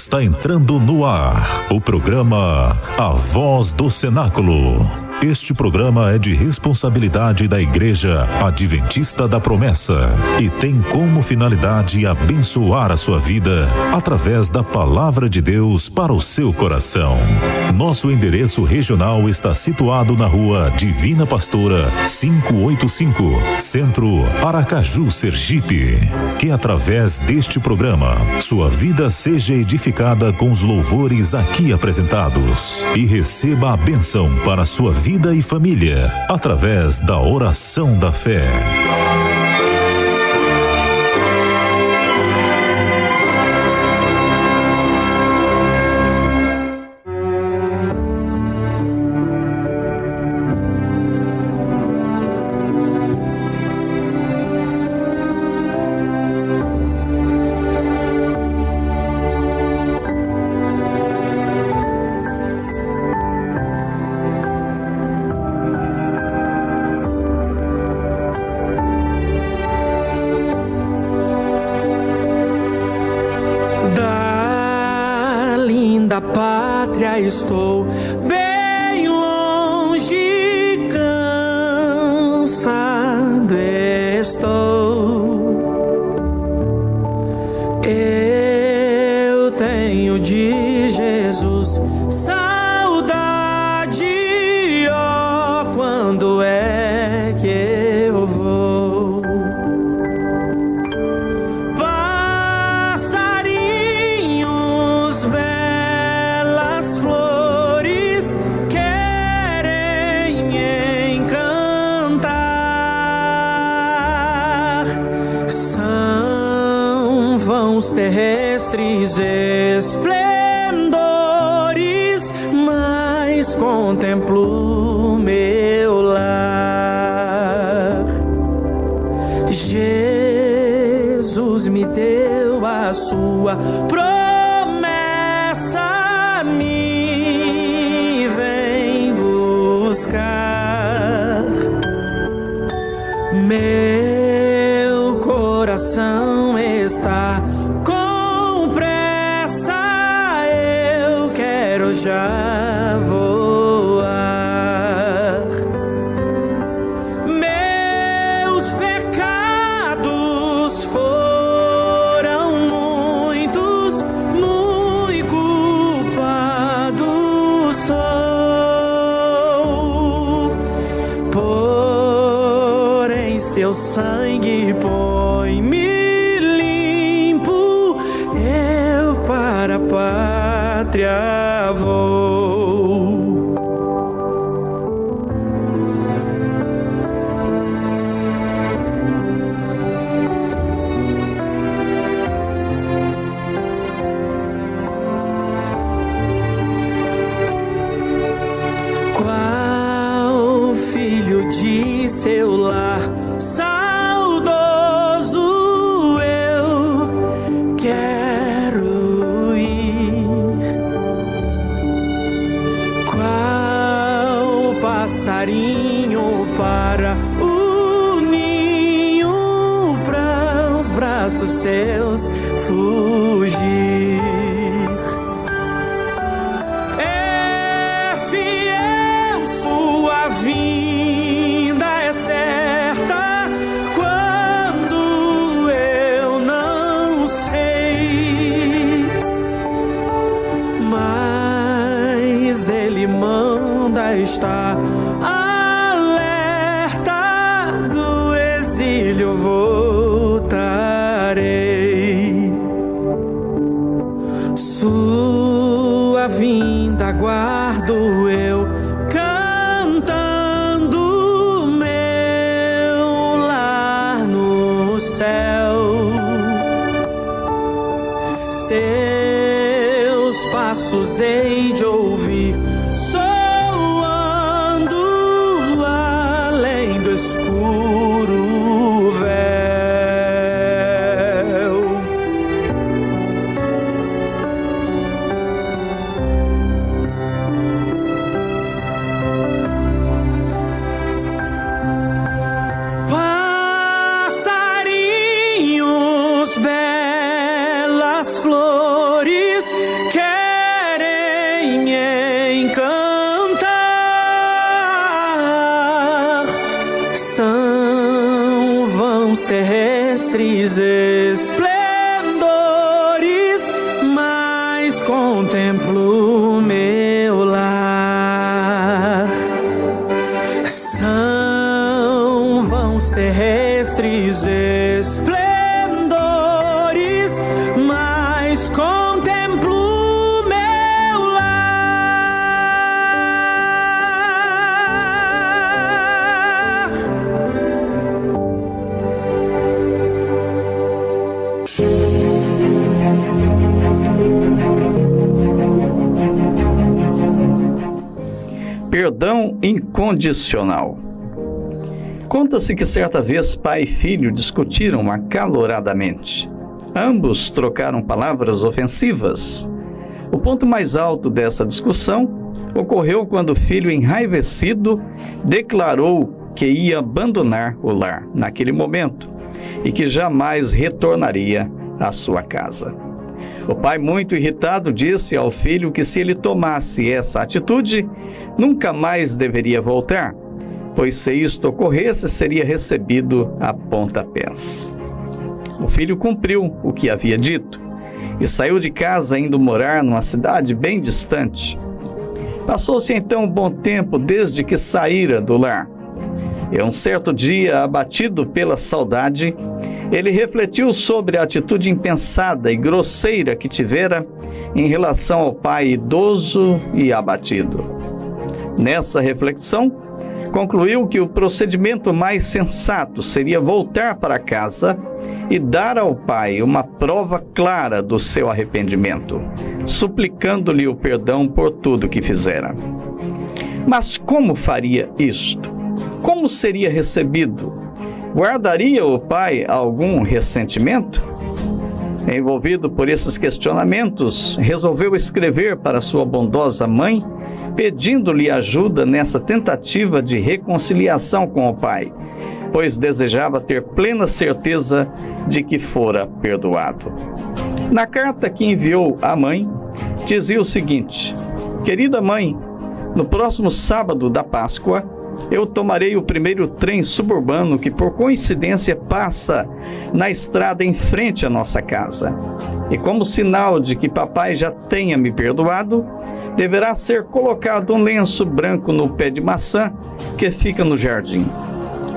Está entrando no ar o programa A Voz do Cenáculo. Este programa é de responsabilidade da Igreja Adventista da Promessa e tem como finalidade abençoar a sua vida através da Palavra de Deus para o seu coração. Nosso endereço regional está situado na Rua Divina Pastora 585, Centro, Aracaju, Sergipe. Que através deste programa, sua vida seja edificada com os louvores aqui apresentados e receba a bênção para a sua vida e família, através da oração da fé. Estou bem longe, cansado estou. Eu tenho de Jesus saudade, ó, quando é que eu vou? Passarinhos belas flores querem me encantar. São vãos terrestres esplendores, mas contemplo meu lar. Jesus me deu a sua promessa, me vem buscar. Meu coração está com pressa, eu quero já voar. Meus pecados foram muitos, muito culpado sou. Porém seu sangue põe-me limpo, eu para a pátria vou. Qual filho de seu lar saudoso eu quero ir? Qual passarinho para o ninho, para os braços seus fugir? É fiel sua vinda, é certa quando eu não sei, mas ele manda estar alerta, do exílio voltarei. Sua vinda aguardo eu, cantando meu lar no céu. Seus passos hei de ouvir soando além do escuro véu. vãos terrestres esplendores, mas contemplo meu lar. São vãos terrestres esplendores, mas contemplo meu lar. Perdão incondicional. Conta-se que certa vez pai e filho discutiram acaloradamente. Ambos trocaram palavras ofensivas. O ponto mais alto dessa discussão ocorreu quando o filho, enraivecido, declarou que ia abandonar o lar naquele momento e que jamais retornaria à sua casa. O pai, muito irritado, disse ao filho que se ele tomasse essa atitude, nunca mais deveria voltar, pois se isto ocorresse, seria recebido a pontapés. O filho cumpriu o que havia dito e saiu de casa indo morar numa cidade bem distante. Passou-se então um bom tempo desde que saíra do lar. E um certo dia, abatido pela saudade, ele refletiu sobre a atitude impensada e grosseira que tivera em relação ao pai idoso e abatido. Nessa reflexão, concluiu que o procedimento mais sensato seria voltar para casa e dar ao pai uma prova clara do seu arrependimento, suplicando-lhe o perdão por tudo que fizera. Mas como faria isto? Como seria recebido? Guardaria o pai algum ressentimento? Envolvido por esses questionamentos, resolveu escrever para sua bondosa mãe, pedindo-lhe ajuda nessa tentativa de reconciliação com o pai, pois desejava ter plena certeza de que fora perdoado. Na carta que enviou à mãe, dizia o seguinte: querida mãe, no próximo sábado da Páscoa, eu tomarei o primeiro trem suburbano que, por coincidência, passa na estrada em frente à nossa casa. E como sinal de que papai já tenha me perdoado, deverá ser colocado um lenço branco no pé de maçã que fica no jardim.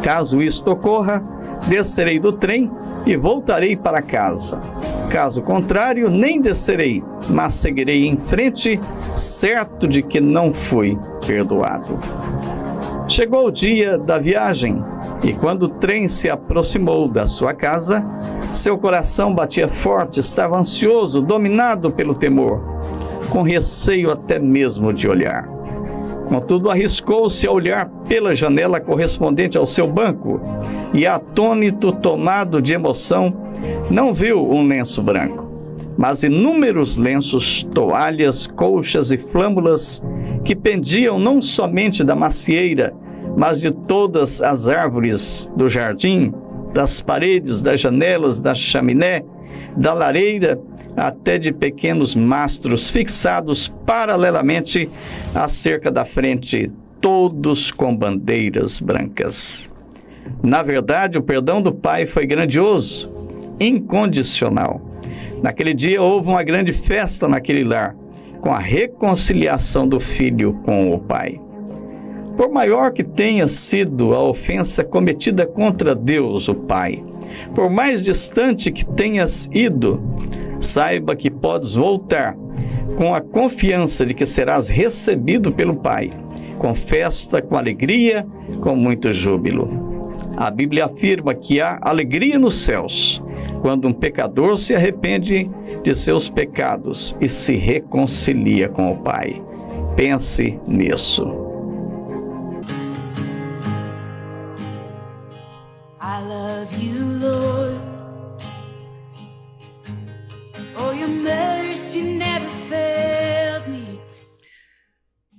Caso isto ocorra, descerei do trem e voltarei para casa. Caso contrário, nem descerei, mas seguirei em frente, certo de que não fui perdoado. Chegou o dia da viagem e quando o trem se aproximou da sua casa, seu coração batia forte, estava ansioso, dominado pelo temor, com receio até mesmo de olhar. Contudo, arriscou-se a olhar pela janela correspondente ao seu banco e, atônito, tomado de emoção, não viu um lenço branco, mas inúmeros lenços, toalhas, colchas e flâmulas que pendiam não somente da macieira, mas de todas as árvores do jardim, das paredes, das janelas, da chaminé, da lareira, até de pequenos mastros fixados paralelamente à cerca da frente, todos com bandeiras brancas. Na verdade, o perdão do pai foi grandioso, incondicional. Naquele dia houve uma grande festa naquele lar, com a reconciliação do filho com o pai. Por maior que tenha sido a ofensa cometida contra Deus, o Pai, por mais distante que tenhas ido, saiba que podes voltar com a confiança de que serás recebido pelo Pai, com festa, com alegria, com muito júbilo. A Bíblia afirma que há alegria nos céus quando um pecador se arrepende de seus pecados e se reconcilia com o Pai. Pense nisso. I love you, Lord. Oh, your mercy never fails me.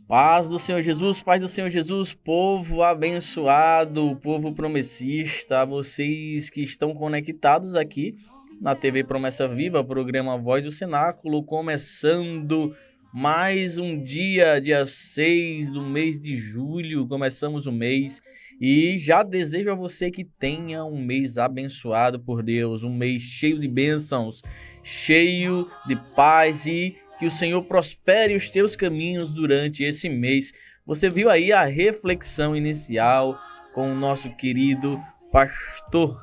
Paz do Senhor Jesus, paz do Senhor Jesus, povo abençoado, povo promessista, vocês que estão conectados aqui na TV Promessa Viva, programa Voz do Cenáculo, começando Mais um dia 6 do mês de julho, começamos o mês e já desejo a você que tenha um mês abençoado por Deus, um mês cheio de bênçãos, cheio de paz e que o Senhor prospere os teus caminhos durante esse mês. Você viu aí a reflexão inicial com o nosso querido pastor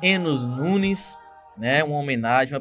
Enos Nunes, né? Uma homenagem,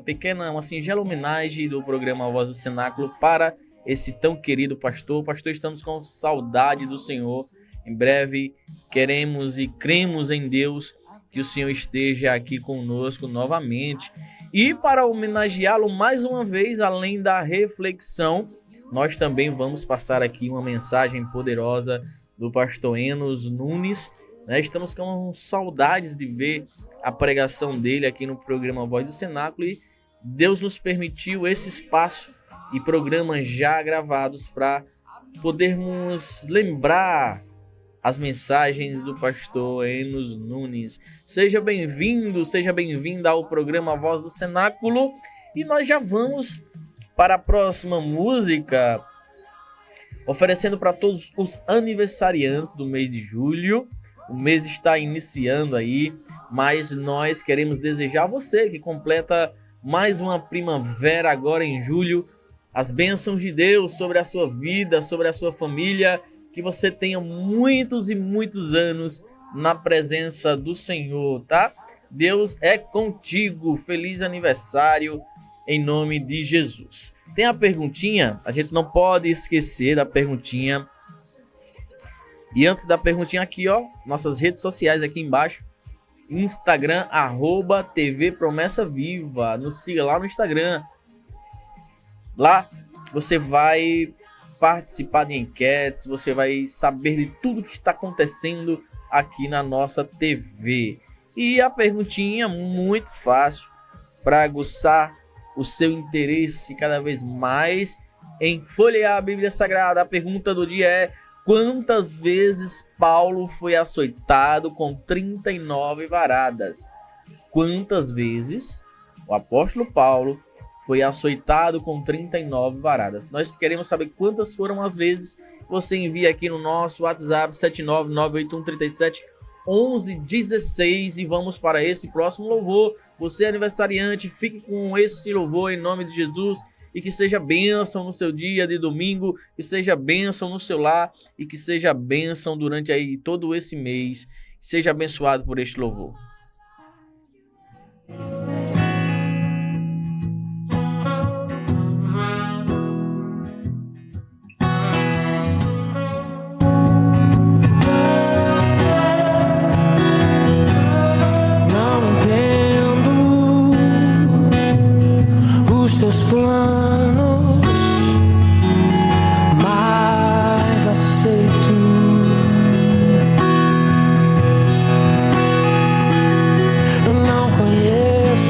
uma singela homenagem do programa A Voz do Cenáculo para esse tão querido pastor. Pastor, estamos com saudade do Senhor. Em breve queremos e cremos em Deus que o Senhor esteja aqui conosco novamente. E para homenageá-lo mais uma vez, além da reflexão, nós também vamos passar aqui uma mensagem poderosa do pastor Enos Nunes, né? Estamos com saudades de ver a pregação dele aqui no programa Voz do Cenáculo e Deus nos permitiu esse espaço e programas já gravados para podermos lembrar as mensagens do pastor Enos Nunes. Seja bem-vindo, seja bem-vinda ao programa Voz do Cenáculo e nós já vamos para a próxima música, oferecendo para todos os aniversariantes do mês de julho. O mês está iniciando aí, mas nós queremos desejar a você que completa mais uma primavera agora em julho, as bênçãos de Deus sobre a sua vida, sobre a sua família, que você tenha muitos e muitos anos na presença do Senhor, tá? Deus é contigo, feliz aniversário em nome de Jesus. Tem a perguntinha, a gente não pode esquecer da perguntinha. E antes da perguntinha aqui, ó, nossas redes sociais aqui embaixo, Instagram, @TV Promessa Viva, nos siga lá no Instagram. Lá você vai participar de enquetes, você vai saber de tudo que está acontecendo aqui na nossa TV. E a perguntinha muito fácil para aguçar o seu interesse cada vez mais em folhear a Bíblia Sagrada. A pergunta do dia é: quantas vezes Paulo foi açoitado com 39 varadas? Quantas vezes o apóstolo Paulo foi açoitado com 39 varadas? Nós queremos saber quantas foram as vezes. Você envia aqui no nosso WhatsApp 79981371116 e vamos para esse próximo louvor. Você aniversariante, fique com esse louvor em nome de Jesus. E que seja bênção no seu dia de domingo, que seja bênção no seu lar e que seja bênção durante aí todo esse mês. Seja abençoado por este louvor. Não entendo os teus planos, mas aceito. Eu não conheço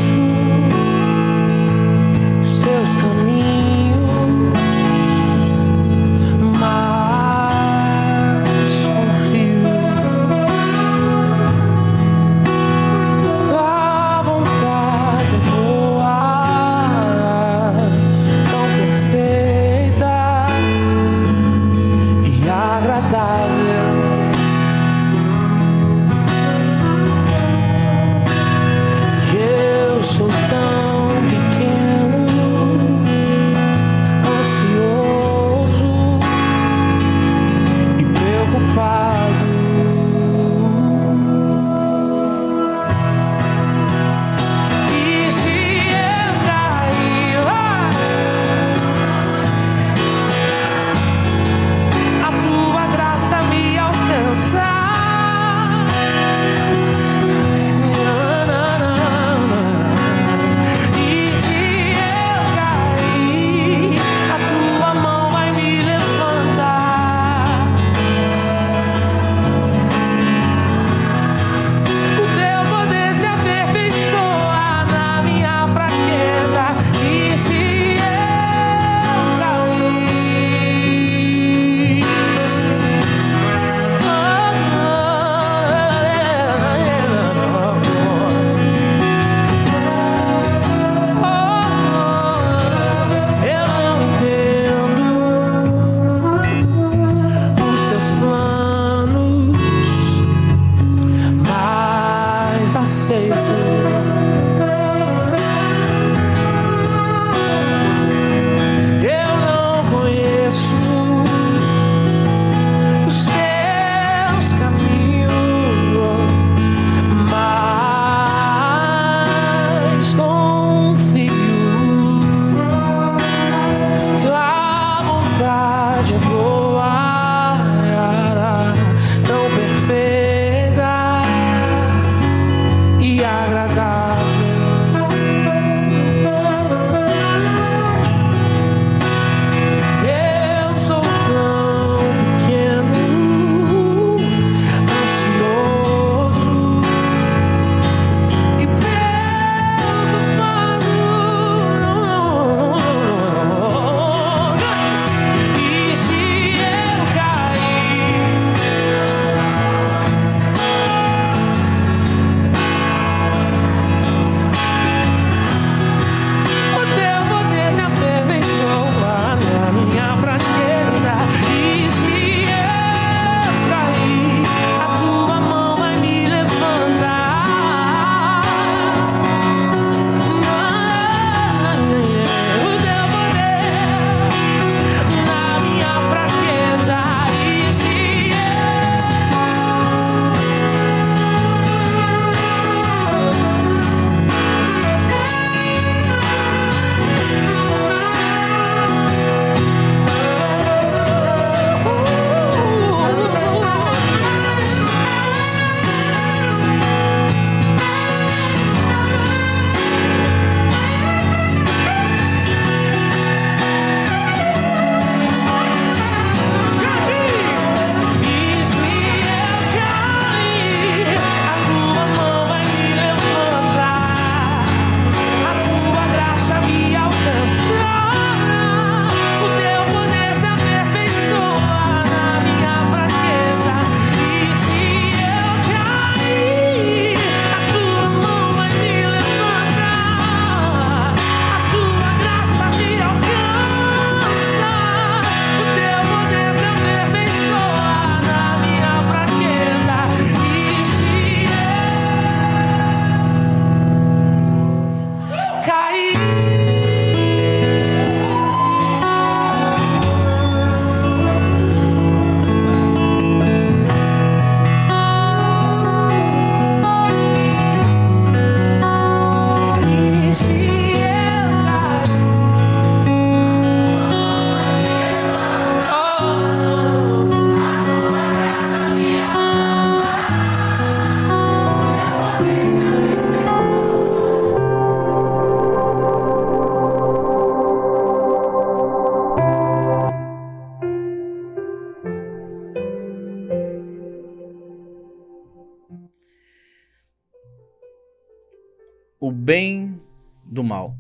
o bem do mal.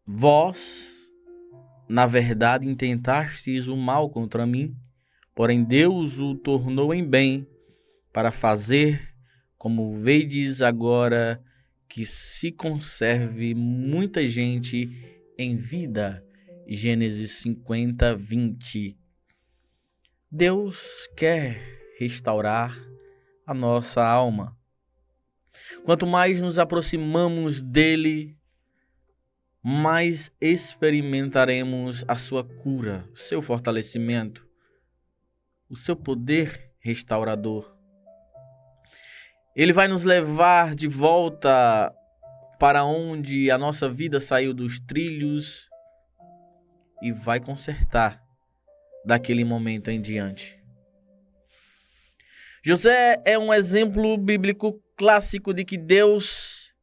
Vós, na verdade, intentastes o mal contra mim, porém Deus o tornou em bem, para fazer, como vedes agora, que se conserve muita gente em vida. Gênesis 50, 20. Deus quer restaurar a nossa alma. Quanto mais nos aproximamos dele, mais experimentaremos a sua cura, o seu fortalecimento, o seu poder restaurador. Ele vai nos levar de volta para onde a nossa vida saiu dos trilhos e vai consertar daquele momento em diante. José é um exemplo bíblico clássico de que Deus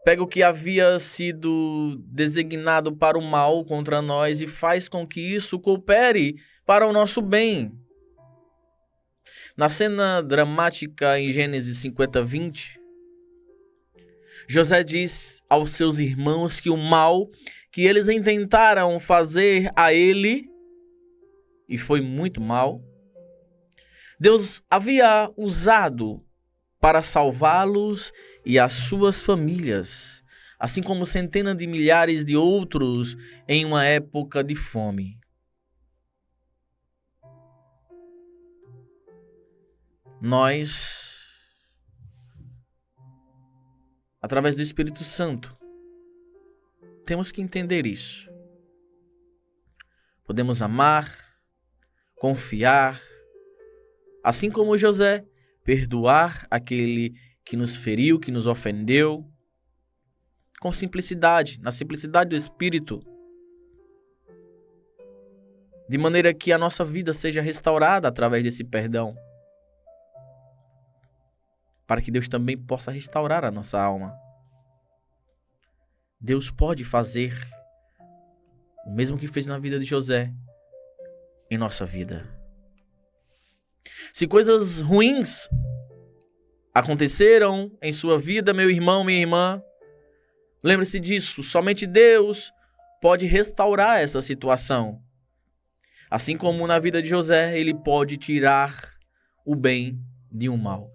pega o que havia sido designado para o mal contra nós e faz com que isso coopere para o nosso bem. Na cena dramática em Gênesis 50, 20, José diz aos seus irmãos que o mal que eles intentaram fazer a ele, e foi muito mal, Deus havia usado para salvá-los e as suas famílias, assim como centenas de milhares de outros em uma época de fome. Nós, através do Espírito Santo, temos que entender isso. Podemos amar, confiar, assim como José, perdoar aquele que nos feriu, que nos ofendeu, com simplicidade, na simplicidade do Espírito, de maneira que a nossa vida seja restaurada através desse perdão, para que Deus também possa restaurar a nossa alma. Deus pode fazer o mesmo que fez na vida de José, em nossa vida. Se coisas ruins aconteceram em sua vida, meu irmão, minha irmã, lembre-se disso, somente Deus pode restaurar essa situação. Assim como na vida de José, ele pode tirar o bem de um mal.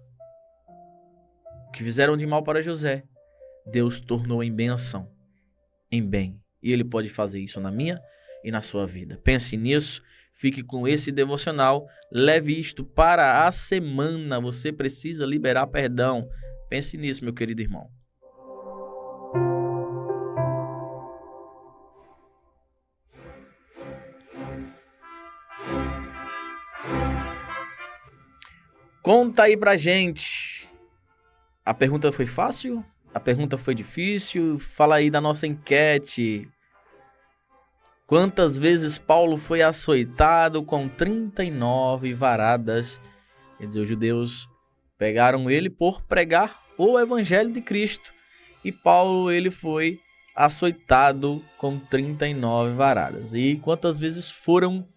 O que fizeram de mal para José, Deus tornou em bênção, em bem. E ele pode fazer isso na minha e na sua vida. Pense nisso, fique com esse devocional, leve isto para a semana. Você precisa liberar perdão. Pense nisso, meu querido irmão. Conta aí pra gente. A pergunta foi fácil? A pergunta foi difícil? Fala aí da nossa enquete. Quantas vezes Paulo foi açoitado com 39 varadas? Quer dizer, os judeus pegaram ele por pregar o evangelho de Cristo. E Paulo, ele foi açoitado com 39 varadas. E quantas vezes foram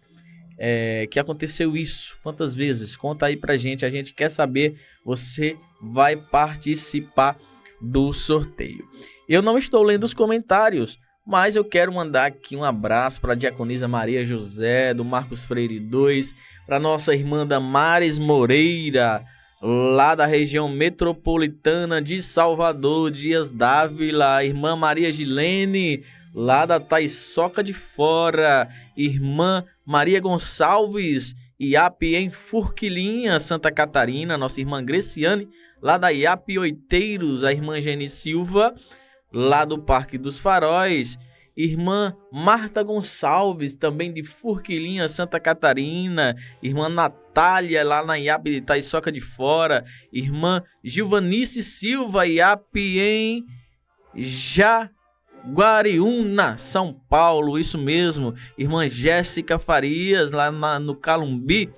que aconteceu isso? Quantas vezes? Conta aí pra gente, a gente quer saber. Você vai participar do sorteio. Eu não estou lendo os comentários, mas eu quero mandar aqui um abraço para a diaconisa Maria José, do Marcos Freire 2, para nossa irmã Damares Moreira, lá da região metropolitana de Salvador, Dias Dávila, irmã Maria Gilene, lá da Taiçoca de Fora, irmã Maria Gonçalves, IAP em Forquilinha, Santa Catarina, nossa irmã Greciane, lá da IAP Oiteiros, a irmã Geni Silva, lá do Parque dos Faróis, irmã Marta Gonçalves, também de Forquilinha, Santa Catarina, irmã Natália, lá na IAP de Taiçoca de Fora, irmã Gilvanice Silva, IAP em Jaguariúna, São Paulo, isso mesmo, irmã Jéssica Farias, lá no Calumbi,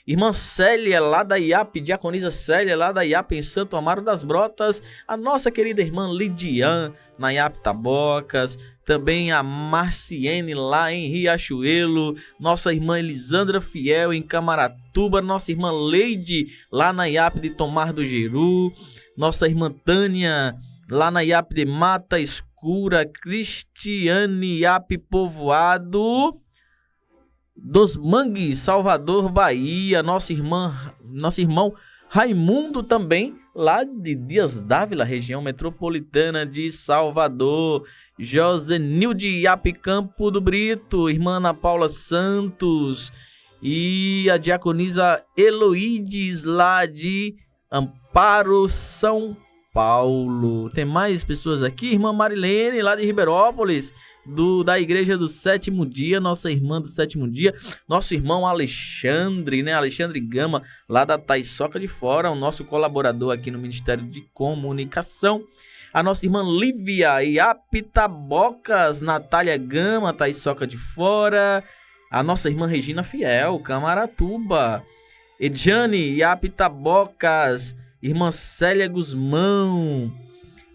irmã Célia, lá da IAP, diaconisa Célia, lá da IAP em Santo Amaro das Brotas, a nossa querida irmã Lidiane, na IAP Tabocas, também a Marciene, lá em Riachuelo, nossa irmã Elisandra Fiel, em Camaratuba, nossa irmã Leide, lá na IAP de Tomar do Jeru, nossa irmã Tânia, lá na IAP de Mata Escura, Cristiane IAP Povoado dos Mangues, Salvador, Bahia, nosso irmão Raimundo também, lá de Dias Dávila, região metropolitana de Salvador, Josenilde IAP Campo do Brito, irmã Ana Paula Santos e a diaconisa Eloídes, lá de Amparo, São Paulo. Tem mais pessoas aqui, irmã Marilene, lá de Ribeirópolis, da Igreja do Sétimo Dia, nossa irmã do Sétimo Dia, nosso irmão Alexandre, né? Alexandre Gama, lá da Taiçoca de Fora, o nosso colaborador aqui no Ministério de Comunicação. A nossa irmã Lívia IAP Tabocas, Natália Gama, Taiçoca de Fora. A nossa irmã Regina Fiel, Camaratuba. Edjane IAP Tabocas, irmã Célia Guzmão,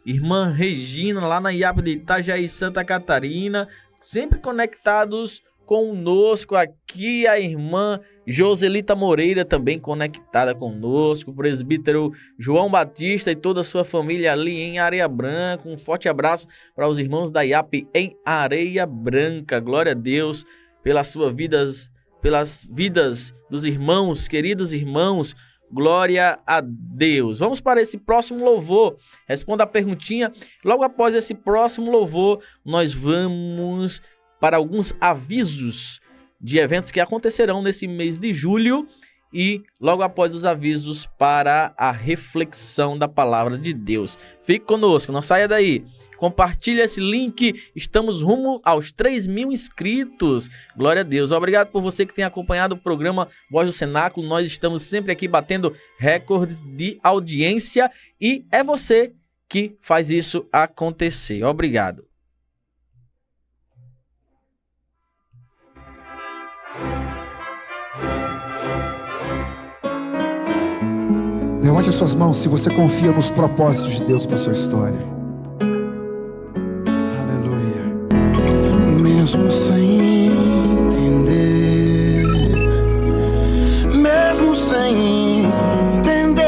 irmã Regina, lá na IAP de Itajaí, Santa Catarina, sempre conectados conosco. Aqui a irmã Joselita Moreira, também conectada conosco, o presbítero João Batista e toda a sua família ali em Areia Branca. Um forte abraço para os irmãos da IAP em Areia Branca. Glória a Deus pelas vidas dos irmãos, queridos irmãos. Glória a Deus. Vamos para esse próximo louvor. Responda a perguntinha. Logo após esse próximo louvor, nós vamos para alguns avisos de eventos que acontecerão nesse mês de julho. E logo após os avisos, para a reflexão da palavra de Deus. Fique conosco, não saia daí. Compartilhe esse link. Estamos rumo aos 3.000 inscritos. Glória a Deus. Obrigado por você que tem acompanhado o programa Voz do Cenáculo. Nós estamos sempre aqui batendo recordes de audiência e é você que faz isso acontecer. Obrigado. Levante as suas mãos se você confia nos propósitos de Deus para a sua história. Aleluia. Mesmo sem entender, mesmo sem entender,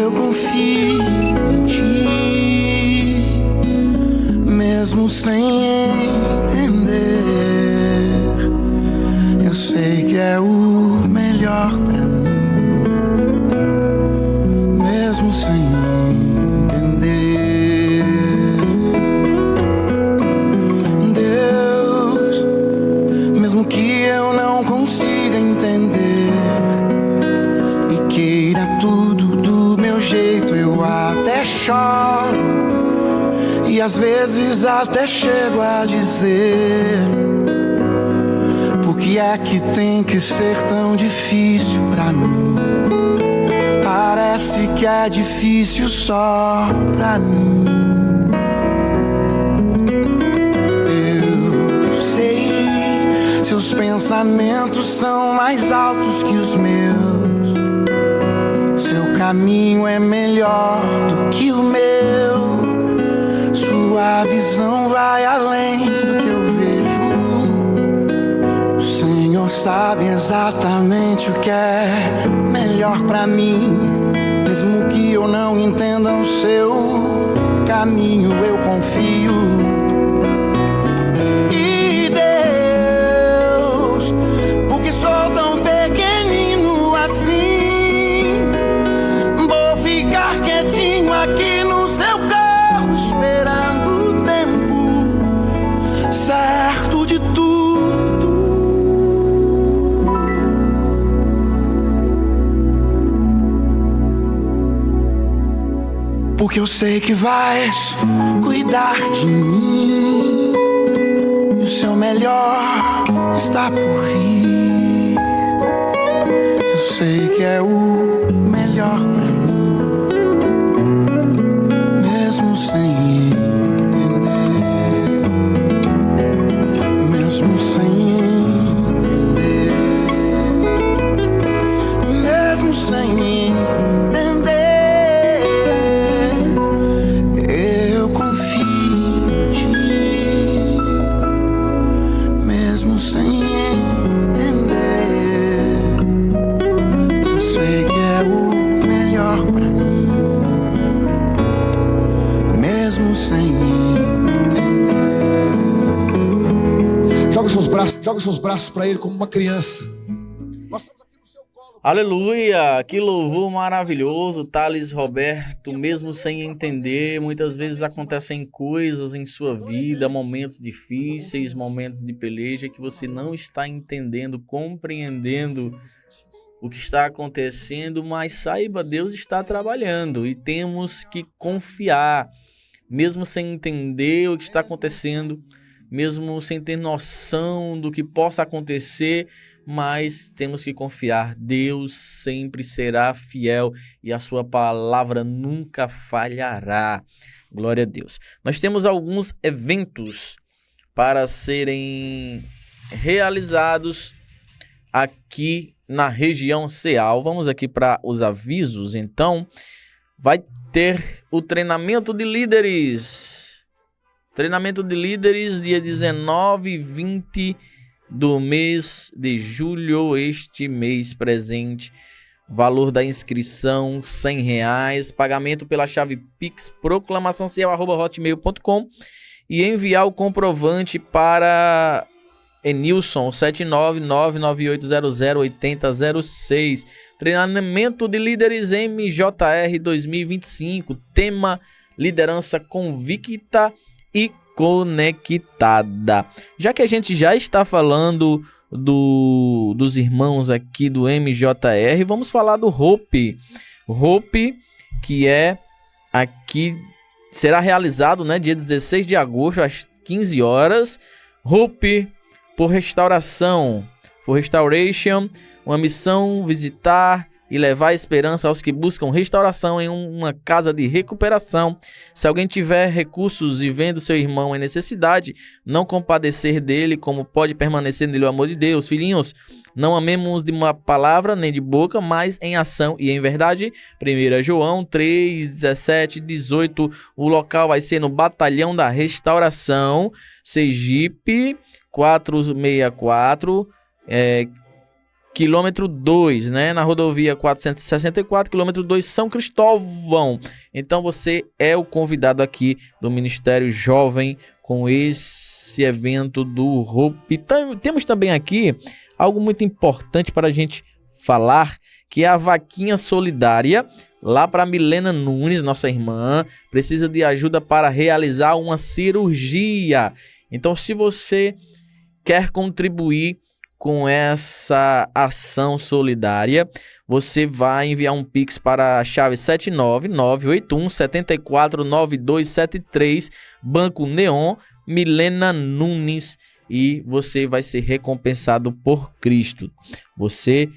eu confio em ti. Mesmo sem entender, eu sei que é o melhor pra mim, mesmo sem entender. Deus, mesmo que eu não consiga entender e queira tudo do meu jeito, eu até choro e às vezes até chego a dizer: por que é que tem que ser tão difícil pra mim? Parece que é difícil só pra mim. Eu sei, seus pensamentos são mais altos que os meus. Seu caminho é melhor do que o meu. Sua visão vai além do que eu vejo. O Senhor sabe exatamente o que é melhor pra mim. Mesmo que eu não entenda o seu caminho, eu confio. E Deus, porque sou tão pequenino assim, vou ficar quietinho aqui no seu colo, esperando o tempo certo de tudo. Porque eu sei que vais cuidar de mim e o seu melhor está por vir. Eu sei que é o melhor pra mim, mesmo sem entender, mesmo sem entender, mesmo sem entender. Sem entender. Joga os seus braços para Ele como uma criança. Nós estamos aqui no seu colo. Aleluia! Que louvor maravilhoso, Thales Roberto. Mesmo sem entender, muitas vezes acontecem coisas em sua vida, momentos difíceis, momentos de peleja que você não está entendendo, compreendendo o que está acontecendo, mas saiba, Deus está trabalhando e temos que confiar, mesmo sem entender o que está acontecendo, mesmo sem ter noção do que possa acontecer, mas temos que confiar. Deus sempre será fiel e a sua palavra nunca falhará. Glória a Deus. Nós temos alguns eventos para serem realizados aqui na região Ceal. Vamos aqui para os avisos. Então, vai ter o treinamento de líderes. Treinamento de líderes dia 19 e 20 do mês de julho, este mês presente. Valor da inscrição R$100. Pagamento pela chave Pix proclamaçãociel@hotmail.com e enviar o comprovante para Enilson 79998008006. Treinamento de líderes MJR 2025. Tema: liderança convicta e conectada. Já que a gente já está falando dos irmãos aqui do MJR, vamos falar do Hope. Hope, que é aqui, será realizado, né, dia 16 de agosto às 15 horas. Hope por restauração, for restoration, uma missão: visitar e levar esperança aos que buscam restauração em uma casa de recuperação. Se alguém tiver recursos e vendo seu irmão em necessidade, não compadecer dele, como pode permanecer nele o amor de Deus. Filhinhos, não amemos de uma palavra nem de boca, mas em ação e em verdade. 1 João 3, 17, 18. O local vai ser no Batalhão da Restauração, Sergipe 464, quilômetro 2, né? Na rodovia 464, quilômetro 2, São Cristóvão. Então você é o convidado aqui do Ministério Jovem com esse evento do Hope. Temos também aqui algo muito importante para a gente falar, que é a vaquinha solidária lá para Milena Nunes, nossa irmã, precisa de ajuda para realizar uma cirurgia. Então, se você quer contribuir com essa ação solidária, você vai enviar um Pix para a chave 79981749273, Banco Neon, Milena Nunes, e você vai ser recompensado por Cristo. Você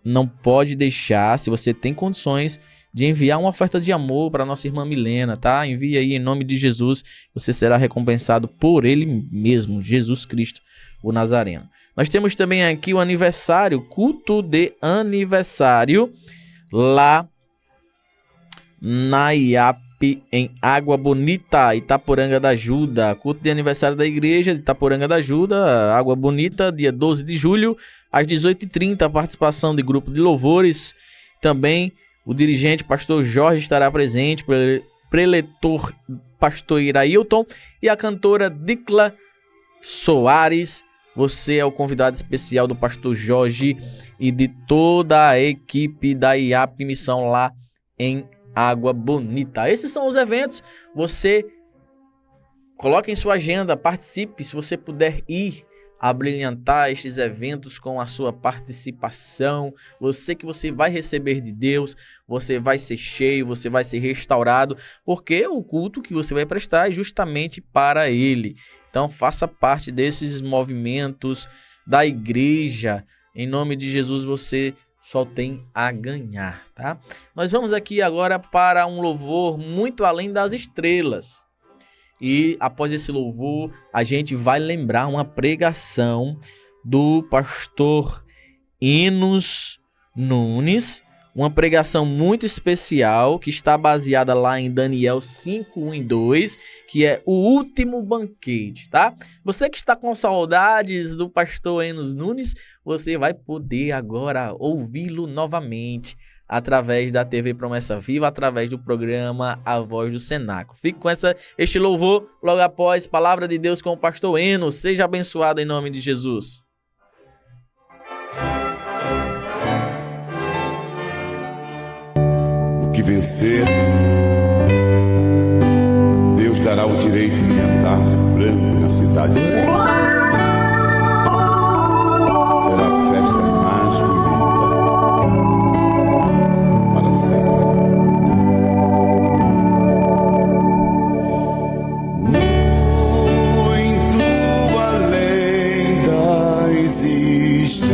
não pode deixar, se você tem condições, de enviar uma oferta de amor para nossa irmã Milena, tá? Envie aí em nome de Jesus, você será recompensado por Ele mesmo, Jesus Cristo, o Nazareno. Nós temos também aqui o aniversário, culto de aniversário, lá na IAP, em Água Bonita, Itaporanga da Ajuda. Culto de aniversário da igreja de Itaporanga da Ajuda, Água Bonita, dia 12 de julho, às 18h30, a participação de grupo de louvores. Também o dirigente, pastor Jorge, estará presente, preletor, pastor Irailton, e a cantora Dicla Soares. Você é o convidado especial do pastor Jorge e de toda a equipe da IAP Missão lá em Água Bonita. Esses são os eventos. Você coloque em sua agenda, participe, se você puder ir a brilhantar estes eventos com a sua participação. Você vai receber de Deus, você vai ser cheio, você vai ser restaurado, porque o culto que você vai prestar é justamente para Ele. Então faça parte desses movimentos da igreja. Em nome de Jesus você só tem a ganhar, tá? Nós vamos aqui agora para um louvor muito além das estrelas. E após esse louvor, a gente vai lembrar uma pregação do pastor Enos Nunes, uma pregação muito especial que está baseada lá em Daniel 5:1-2, que é o último banquete, tá? Você que está com saudades do pastor Enos Nunes, você vai poder agora ouvi-lo novamente através da TV Promessa Viva, através do programa A Voz do Cenáculo. Fique com este louvor logo após Palavra de Deus com o pastor Enos. Seja abençoado em nome de Jesus. que vencer, Deus dará o direito de andar de branco na cidade. Será a festa mais bonita para sempre. Muito além das estrelas,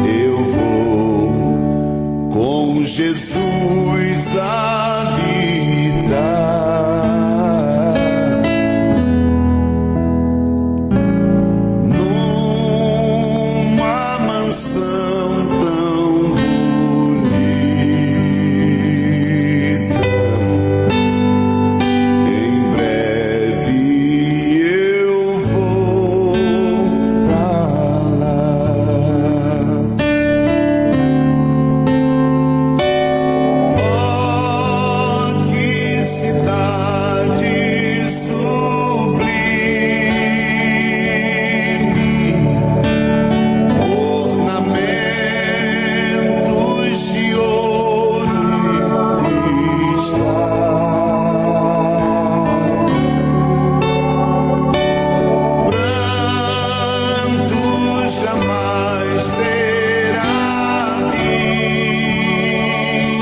eu vou com Jesus habitar numa mansão tão bonita. Em breve eu vou pra lá. Oh, que cidade sublime, ornamentos de ouro e cristal, pranto jamais será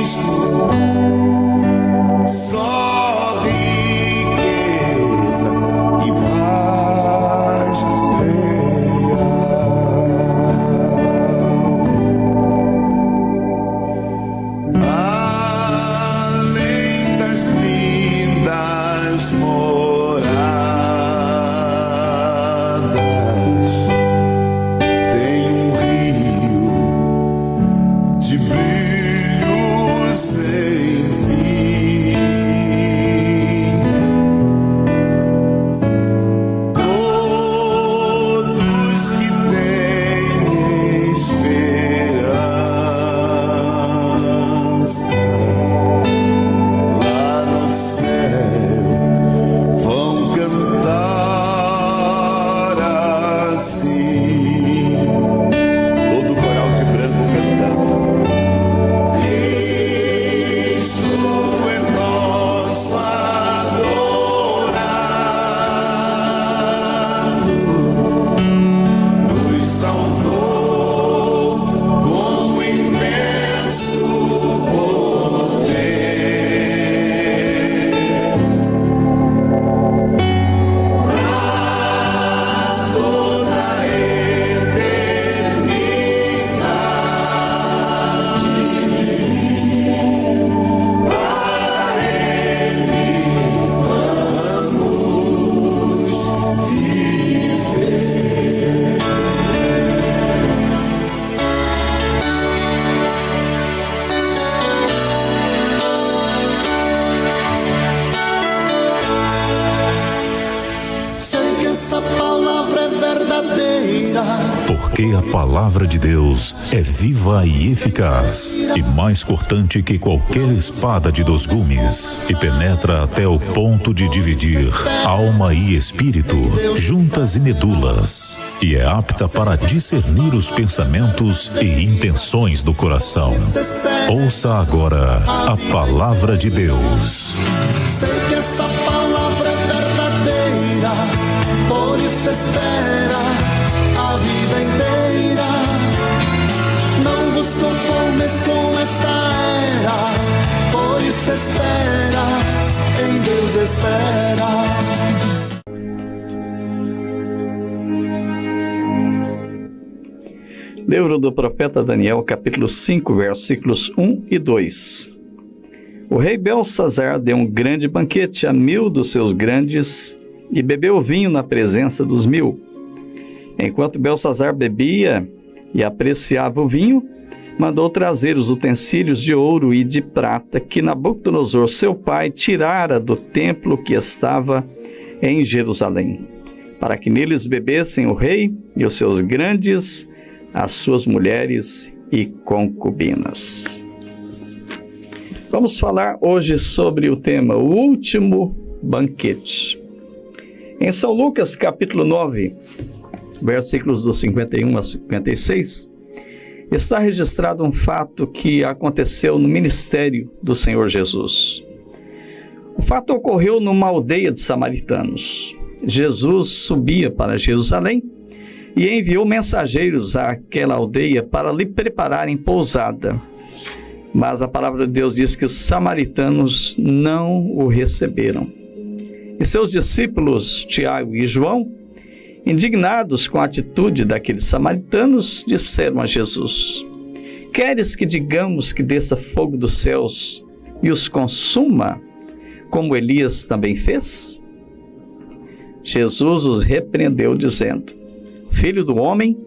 visto, só riqueza e paz real. Além das lindas moradas, tem um rio de brilho sem fim. Todos que têm esperança lá no céu vão cantar assim. Todo coral de branco cantando. Cristo é nosso adorado, nos salvou com imenso poder. Pra toda a sei que essa palavra é verdadeira. Porque a palavra de Deus é viva e eficaz, e mais cortante que qualquer espada de 2 gumes, e penetra até o ponto de dividir alma e espírito, juntas e medulas, e é apta para discernir os pensamentos e intenções do coração. Ouça agora a palavra de Deus. Sei que essa palavra é verdadeira, por isso espera a vida inteira. Não vos conformes com esta era, por isso espera, em Deus espera. Livro do profeta Daniel, capítulo 5, versículos 1 e 2. O rei Belsazar deu um grande banquete a 1000 dos seus grandes e bebeu vinho na presença dos 1000. Enquanto Belsazar bebia e apreciava o vinho, mandou trazer os utensílios de ouro e de prata que Nabucodonosor, seu pai, tirara do templo que estava em Jerusalém, para que neles bebessem o rei e os seus grandes, as suas mulheres e concubinas. Vamos falar hoje sobre o tema O Último Banquete. Em São Lucas, capítulo 9, versículos do 51 a 56, está registrado um fato que aconteceu no ministério do Senhor Jesus. O fato ocorreu numa aldeia de samaritanos. Jesus subia para Jerusalém e enviou mensageiros àquela aldeia para lhe prepararem pousada. Mas a palavra de Deus diz que os samaritanos não o receberam. E seus discípulos, Tiago e João, indignados com a atitude daqueles samaritanos, disseram a Jesus: queres que digamos que desça fogo dos céus e os consuma, como Elias também fez? Jesus os repreendeu, dizendo: o Filho do Homem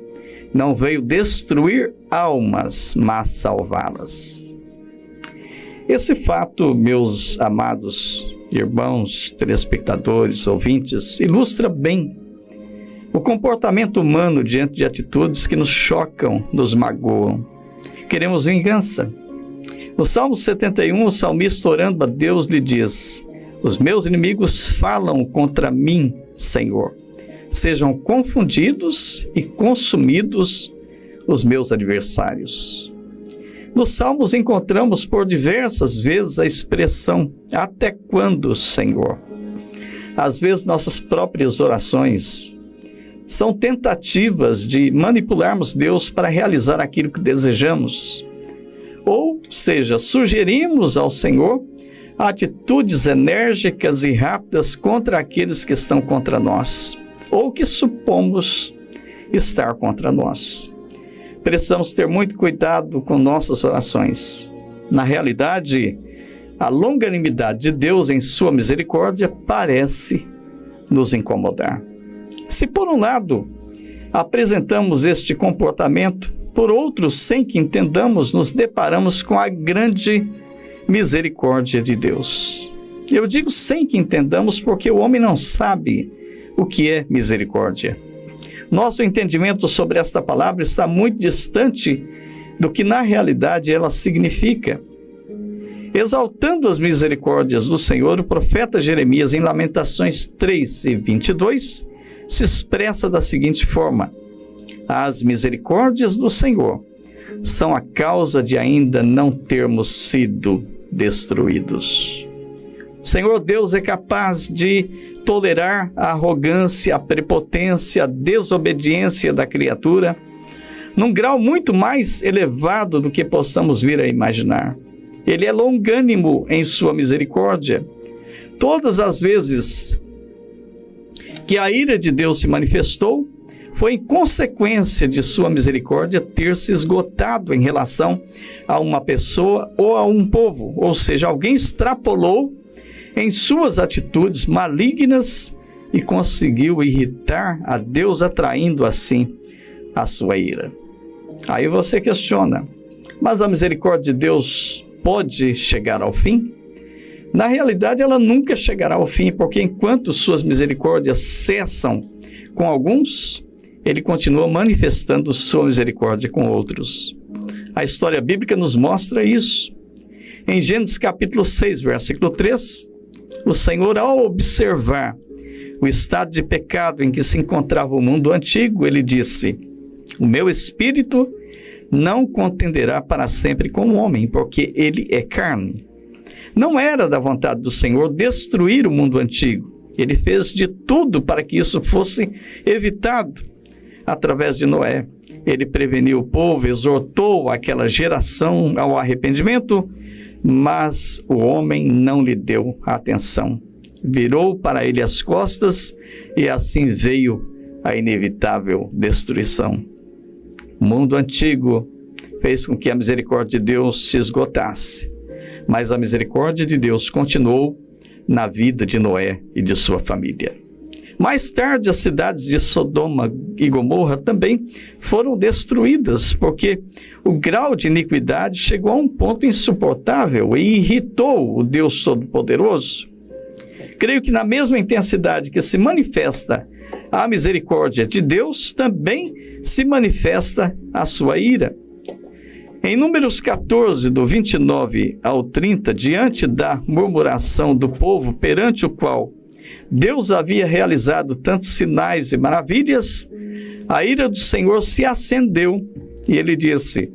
não veio destruir almas, mas salvá-las. Esse fato, meus amados irmãos, telespectadores, ouvintes, ilustra bem o comportamento humano diante de atitudes que nos chocam, nos magoam. Queremos vingança. No Salmo 71, o salmista, orando a Deus, lhe diz: os meus inimigos falam contra mim, Senhor. Sejam confundidos e consumidos os meus adversários. Nos Salmos encontramos por diversas vezes a expressão: até quando, Senhor? Às vezes nossas próprias orações são tentativas de manipularmos Deus para realizar aquilo que desejamos. Ou seja, sugerimos ao Senhor atitudes enérgicas e rápidas contra aqueles que estão contra nós, ou que supomos estar contra nós. Precisamos ter muito cuidado com nossas orações. Na realidade, a longanimidade de Deus em sua misericórdia parece nos incomodar. Se por um lado apresentamos este comportamento, por outro, sem que entendamos, nos deparamos com a grande misericórdia de Deus. E eu digo sem que entendamos porque o homem não sabe o que é misericórdia. Nosso entendimento sobre esta palavra está muito distante do que na realidade ela significa. Exaltando as misericórdias do Senhor, o profeta Jeremias, em Lamentações 3:22, se expressa da seguinte forma: as misericórdias do Senhor são a causa de ainda não termos sido destruídos. O Senhor Deus é capaz de tolerar a arrogância, a prepotência, a desobediência da criatura, num grau muito mais elevado do que possamos vir a imaginar. Ele é longânimo em sua misericórdia. Todas as vezes que a ira de Deus se manifestou, foi em consequência de sua misericórdia ter se esgotado em relação a uma pessoa ou a um povo, ou seja, alguém extrapolou em suas atitudes malignas e conseguiu irritar a Deus, atraindo assim a sua ira. Aí você questiona: mas a misericórdia de Deus pode chegar ao fim? Na realidade, ela nunca chegará ao fim, porque enquanto suas misericórdias cessam com alguns, ele continua manifestando sua misericórdia com outros. A história bíblica nos mostra isso. Em Gênesis capítulo 6, versículo 3, o Senhor, ao observar o estado de pecado em que se encontrava o mundo antigo, ele disse: o meu espírito não contenderá para sempre com o homem, porque ele é carne. Não era da vontade do Senhor destruir o mundo antigo. Ele fez de tudo para que isso fosse evitado. Através de Noé, ele preveniu o povo, exortou aquela geração ao arrependimento, mas o homem não lhe deu atenção. Virou para ele as costas e assim veio a inevitável destruição. O mundo antigo fez com que a misericórdia de Deus se esgotasse, mas a misericórdia de Deus continuou na vida de Noé e de sua família. Mais tarde, as cidades de Sodoma e Gomorra também foram destruídas, porque o grau de iniquidade chegou a um ponto insuportável e irritou o Deus Todo-Poderoso. Creio que na mesma intensidade que se manifesta a misericórdia de Deus, também se manifesta a sua ira. Em Números 14, do 29 ao 30, diante da murmuração do povo perante o qual Deus havia realizado tantos sinais e maravilhas, a ira do Senhor se acendeu E ele disse: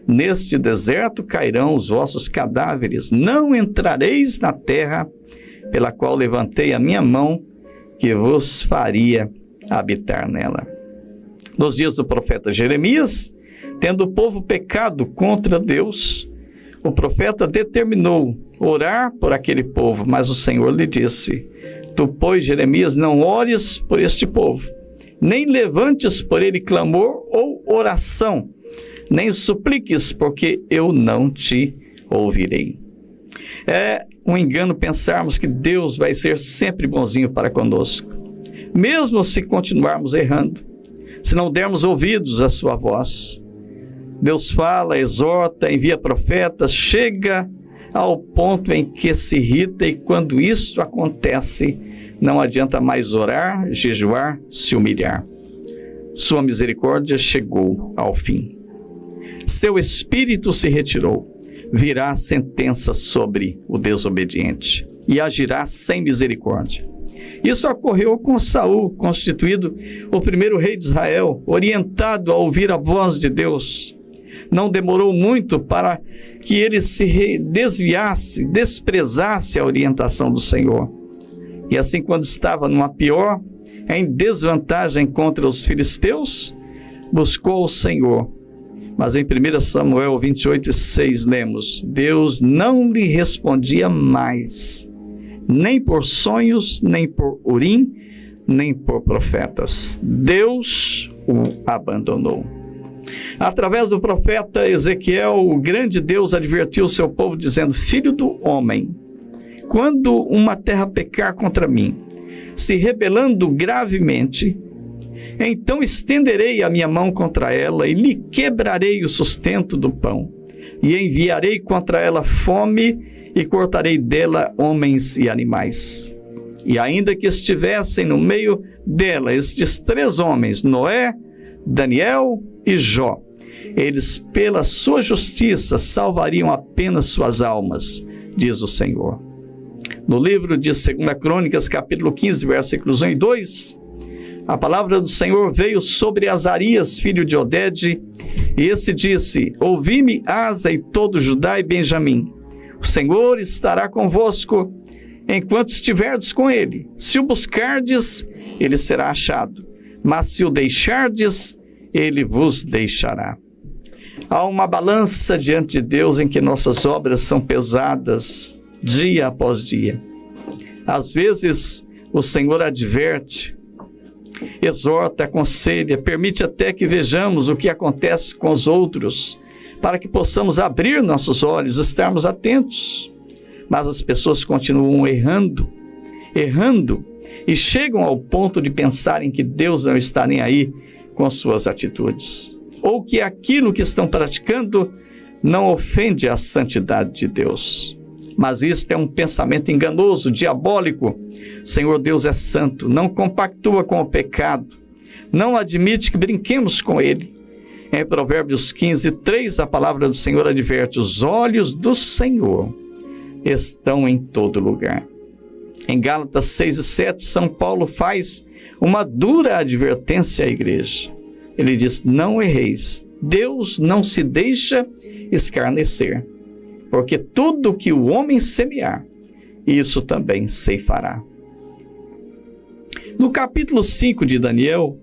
neste deserto cairão os vossos cadáveres, não entrareis na terra pela qual levantei a minha mão, que vos faria habitar nela. Nos dias do profeta Jeremias, tendo o povo pecado contra Deus, o profeta determinou orar por aquele povo, mas o Senhor lhe disse: tu, pois, Jeremias, não ores por este povo, nem levantes por ele clamor ou oração, nem supliques, porque eu não te ouvirei. É um engano pensarmos que Deus vai ser sempre bonzinho para conosco, mesmo se continuarmos errando, se não dermos ouvidos à sua voz. Deus fala, exorta, envia profetas, chega ao ponto em que se irrita, e quando isso acontece, não adianta mais orar, jejuar, se humilhar. Sua misericórdia chegou ao fim. Seu espírito se retirou. Virá sentença sobre o desobediente e agirá sem misericórdia. Isso ocorreu com Saul, constituído o primeiro rei de Israel, orientado a ouvir a voz de Deus. Não demorou muito para que ele se desviasse, desprezasse a orientação do Senhor. E assim, quando estava numa pior, em desvantagem contra os filisteus, buscou o Senhor. Mas em 1 Samuel 28:6 lemos: Deus não lhe respondia mais, nem por sonhos, nem por Urim, nem por profetas. Deus o abandonou. Através do profeta Ezequiel, o grande Deus advertiu o seu povo, dizendo: filho do homem, quando uma terra pecar contra mim, se rebelando gravemente, então estenderei a minha mão contra ela e lhe quebrarei o sustento do pão, e enviarei contra ela fome e cortarei dela homens e animais. E ainda que estivessem no meio dela estes 3 homens, Noé, Daniel e Jó, eles pela sua justiça salvariam apenas suas almas, diz o Senhor. No livro de 2 Crônicas, capítulo 15, versículos 1 e 2, a palavra do Senhor veio sobre Azarias, filho de Odede, e esse disse: ouvi-me, Asa, e todo Judá e Benjamim. O Senhor estará convosco enquanto estiverdes com ele. Se o buscardes, ele será achado, mas se o deixardes, ele vos deixará. Há uma balança diante de Deus em que nossas obras são pesadas dia após dia. Às vezes, o Senhor adverte, exorta, aconselha, permite até que vejamos o que acontece com os outros, para que possamos abrir nossos olhos, estarmos atentos. Mas as pessoas continuam errando, e chegam ao ponto de pensarem que Deus não está nem aí com suas atitudes, ou que aquilo que estão praticando não ofende a santidade de Deus. Mas isto é um pensamento enganoso, diabólico. O Senhor Deus é santo, não compactua com o pecado, não admite que brinquemos com ele. Em Provérbios 15:3, a palavra do Senhor adverte: os olhos do Senhor estão em todo lugar. Em Gálatas 6:7, São Paulo faz uma dura advertência à igreja. Ele diz: não erreis, Deus não se deixa escarnecer, porque tudo que o homem semear, isso também ceifará. No capítulo 5 de Daniel,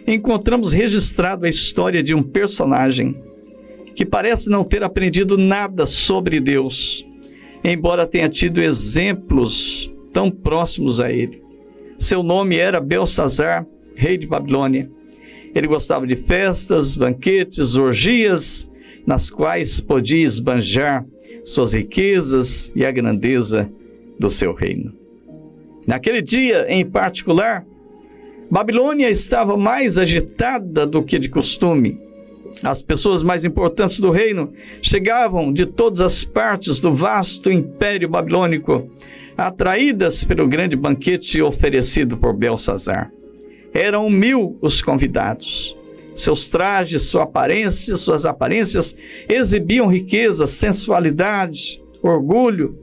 encontramos registrado a história de um personagem que parece não ter aprendido nada sobre Deus, embora tenha tido exemplos tão próximos a ele. Seu nome era Belsazar, rei de Babilônia. Ele gostava de festas, banquetes, orgias, nas quais podia esbanjar suas riquezas e a grandeza do seu reino. Naquele dia, em particular, Babilônia estava mais agitada do que de costume. As pessoas mais importantes do reino chegavam de todas as partes do vasto império babilônico, atraídas pelo grande banquete oferecido por Belsazar. Eram 1000 os convidados. Seus trajes, suas aparências exibiam riqueza, sensualidade, orgulho.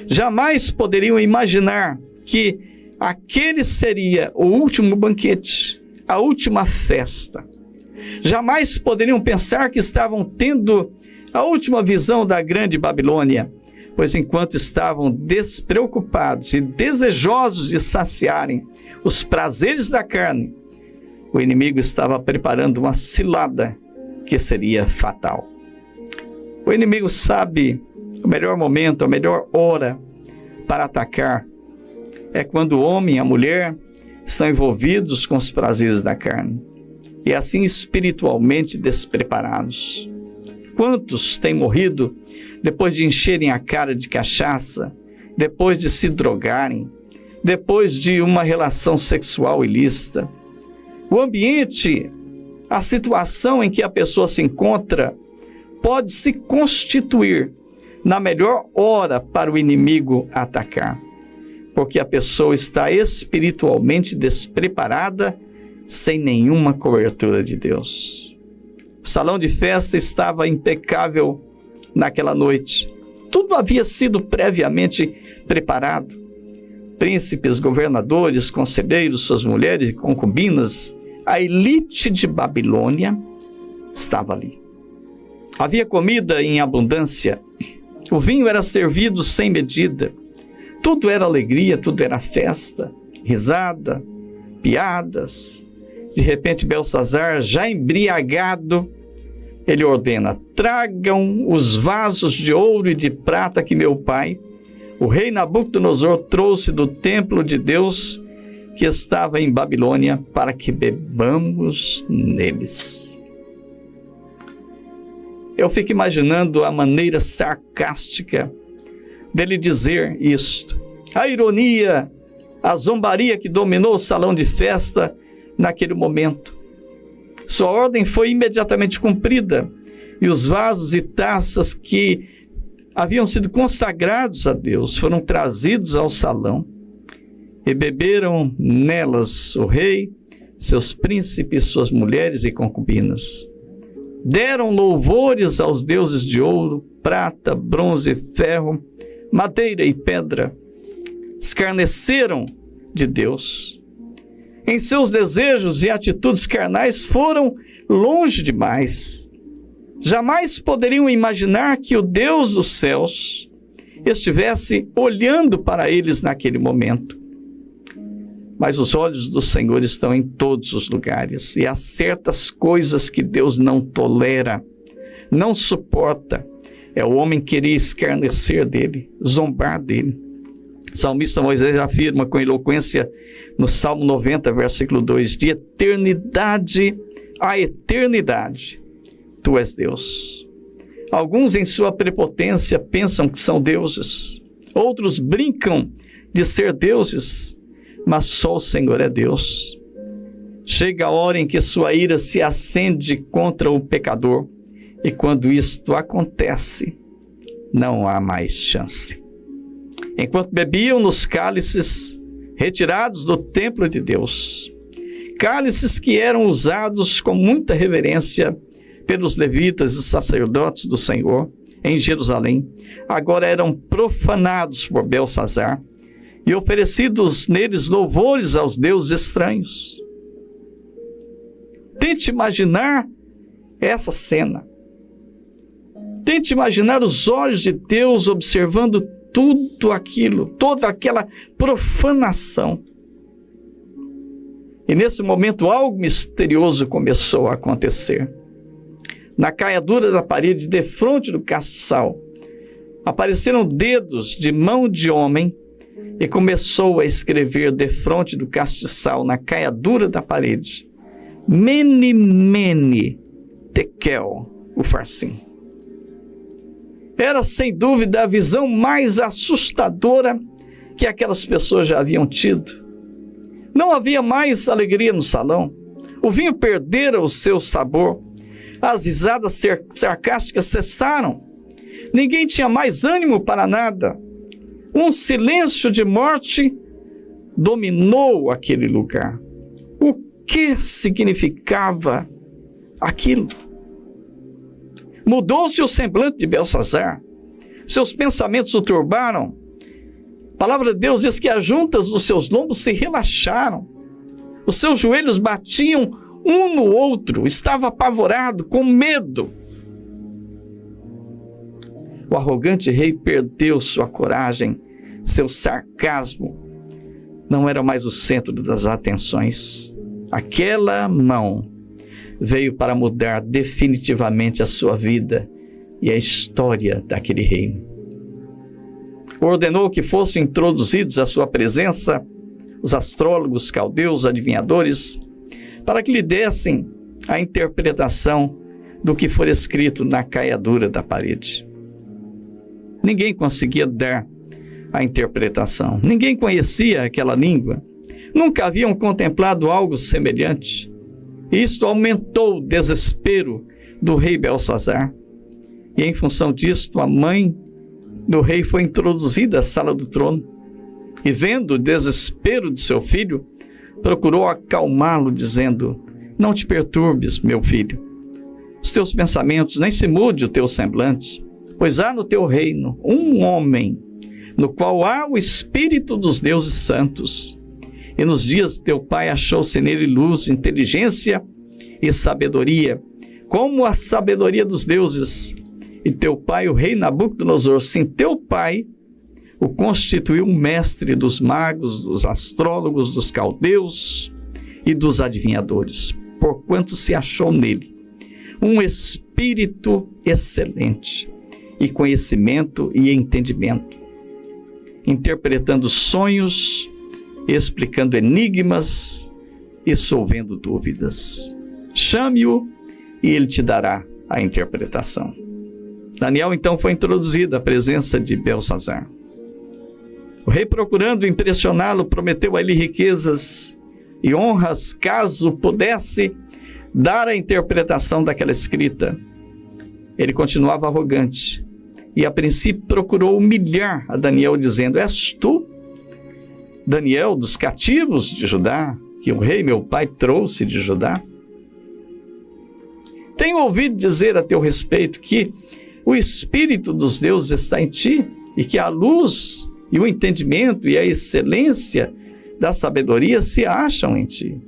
Jamais poderiam imaginar que aquele seria o último banquete, a última festa. Jamais poderiam pensar que estavam tendo a última visão da grande Babilônia, pois enquanto estavam despreocupados e desejosos de saciarem os prazeres da carne, o inimigo estava preparando uma cilada que seria fatal. O inimigo sabe o melhor momento, a melhor hora para atacar é quando o homem e a mulher estão envolvidos com os prazeres da carne e assim espiritualmente despreparados. Quantos têm morrido depois de encherem a cara de cachaça, depois de se drogarem, depois de uma relação sexual ilícita? O ambiente, a situação em que a pessoa se encontra, pode se constituir na melhor hora para o inimigo atacar, porque a pessoa está espiritualmente despreparada, sem nenhuma cobertura de Deus. O salão de festa estava impecável naquela noite. Tudo havia sido previamente preparado. Príncipes, governadores, conselheiros, suas mulheres e concubinas, a elite de Babilônia estava ali. Havia comida em abundância, o vinho era servido sem medida, tudo era alegria, tudo era festa, risada, piadas. De repente, Belsazar, já embriagado, ele ordena: tragam os vasos de ouro e de prata que meu pai, o rei Nabucodonosor, trouxe do templo de Deus que estava em Babilônia, para que bebamos neles. Eu fico imaginando a maneira sarcástica dele dizer isto. A ironia, a zombaria que dominou o salão de festa naquele momento. Sua ordem foi imediatamente cumprida e os vasos e taças que haviam sido consagrados a Deus foram trazidos ao salão e beberam nelas o rei, seus príncipes, suas mulheres e concubinas. Deram louvores aos deuses de ouro, prata, bronze, ferro, madeira e pedra. Escarneceram de Deus. Em seus desejos e atitudes carnais foram longe demais. Jamais poderiam imaginar que o Deus dos céus estivesse olhando para eles naquele momento. Mas os olhos do Senhor estão em todos os lugares, e há certas coisas que Deus não tolera, não suporta. É o homem querer escarnecer dele, zombar dele. O salmista Moisés afirma com eloquência no Salmo 90, versículo 2, de eternidade a eternidade, tu és Deus. Alguns em sua prepotência pensam que são deuses, outros brincam de ser deuses, mas só o Senhor é Deus. Chega a hora em que sua ira se acende contra o pecador, e quando isto acontece, não há mais chance. Enquanto bebiam nos cálices retirados do templo de Deus, cálices que eram usados com muita reverência pelos levitas e sacerdotes do Senhor em Jerusalém, agora eram profanados por Belsazar e oferecidos neles louvores aos deuses estranhos. Tente imaginar essa cena. Tente imaginar os olhos de Deus observando tudo aquilo, toda aquela profanação. E nesse momento algo misterioso começou a acontecer. Na caiadura da parede, defronte do castiçal, apareceram dedos de mão de homem e começou a escrever defronte do castiçal, na caiadura da parede: Mene, Mene, Tekel, Ufarsim. Era sem dúvida a visão mais assustadora que aquelas pessoas já haviam tido. Não havia mais alegria no salão. O vinho perdera o seu sabor. As risadas sarcásticas cessaram. Ninguém tinha mais ânimo para nada. Um silêncio de morte dominou aquele lugar. O que significava aquilo? Mudou-se o semblante de Belsazar. Seus pensamentos o turbaram. A palavra de Deus diz que as juntas dos seus lombos se relaxaram. Os seus joelhos batiam um no outro, estava apavorado, com medo. O arrogante rei perdeu sua coragem, seu sarcasmo. Não era mais o centro das atenções. Aquela mão veio para mudar definitivamente a sua vida e a história daquele reino. Ordenou que fossem introduzidos à sua presença os astrólogos, caldeus, adivinhadores, para que lhe dessem a interpretação do que for escrito na caiadura da parede. Ninguém conseguia dar a interpretação. Ninguém conhecia aquela língua. Nunca haviam contemplado algo semelhante. Isto aumentou o desespero do rei Belsazar. E em função disto, a mãe do rei foi introduzida à sala do trono. E vendo o desespero de seu filho, procurou acalmá-lo, dizendo: não te perturbes, meu filho. Os teus pensamentos, nem se mude o teu semblante, pois há no teu reino um homem, no qual há o Espírito dos deuses santos. E nos dias de teu pai achou-se nele luz, inteligência e sabedoria, como a sabedoria dos deuses. E teu pai, o rei Nabucodonosor, sim, teu pai, o constituiu mestre dos magos, dos astrólogos, dos caldeus e dos adivinhadores, porquanto se achou nele um espírito excelente, e conhecimento e entendimento, interpretando sonhos, explicando enigmas e solvendo dúvidas. Chame-o e ele te dará a interpretação. Daniel então foi introduzido à presença de Belsazar. O rei, procurando impressioná-lo, prometeu a ele riquezas e honras caso pudesse dar a interpretação daquela escrita. Ele continuava arrogante e a princípio procurou humilhar a Daniel, dizendo: és tu, Daniel, dos cativos de Judá, que o rei meu pai trouxe de Judá? Tenho ouvido dizer a teu respeito que o Espírito dos deuses está em ti, e que a luz e o entendimento e a excelência da sabedoria se acham em ti.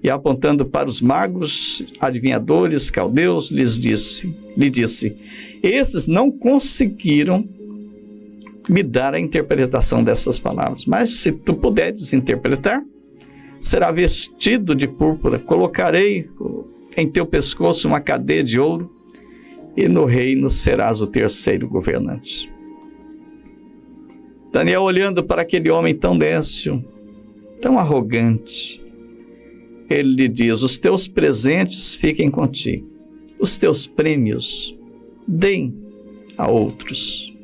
E apontando para os magos, adivinhadores, caldeus, lhe disse: esses não conseguiram me dar a interpretação dessas palavras, mas se tu puderes interpretar, será vestido de púrpura, colocarei em teu pescoço uma cadeia de ouro, e no reino serás o terceiro governante. Daniel, olhando para aquele homem tão décio, tão arrogante, ele lhe diz: os teus presentes fiquem contigo, os teus prêmios deem a outros.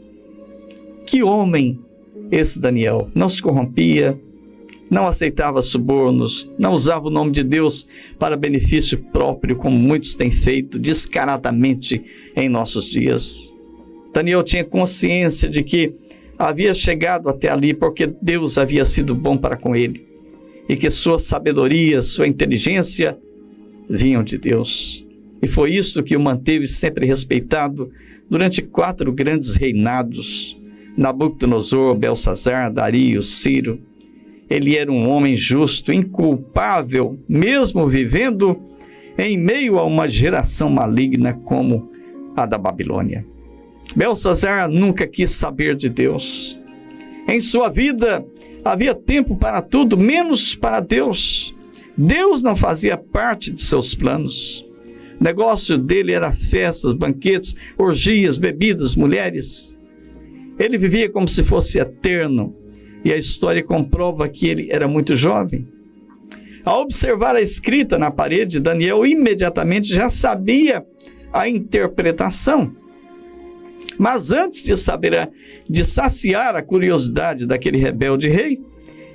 Que homem esse Daniel! Não se corrompia, não aceitava subornos, não usava o nome de Deus para benefício próprio, como muitos têm feito descaradamente em nossos dias. Daniel tinha consciência de que havia chegado até ali porque Deus havia sido bom para com ele, e que sua sabedoria, sua inteligência vinham de Deus. E foi isso que o manteve sempre respeitado durante 4 grandes reinados: Nabucodonosor, Belsazar, Dario, Ciro. Ele era um homem justo, inculpável, mesmo vivendo em meio a uma geração maligna como a da Babilônia. Belsazar nunca quis saber de Deus. Em sua vida havia tempo para tudo, menos para Deus. Deus não fazia parte de seus planos. O negócio dele era festas, banquetes, orgias, bebidas, mulheres. Ele vivia como se fosse eterno, e a história comprova que ele era muito jovem. Ao observar a escrita na parede, Daniel imediatamente já sabia a interpretação. Mas antes de saciar a curiosidade daquele rebelde rei,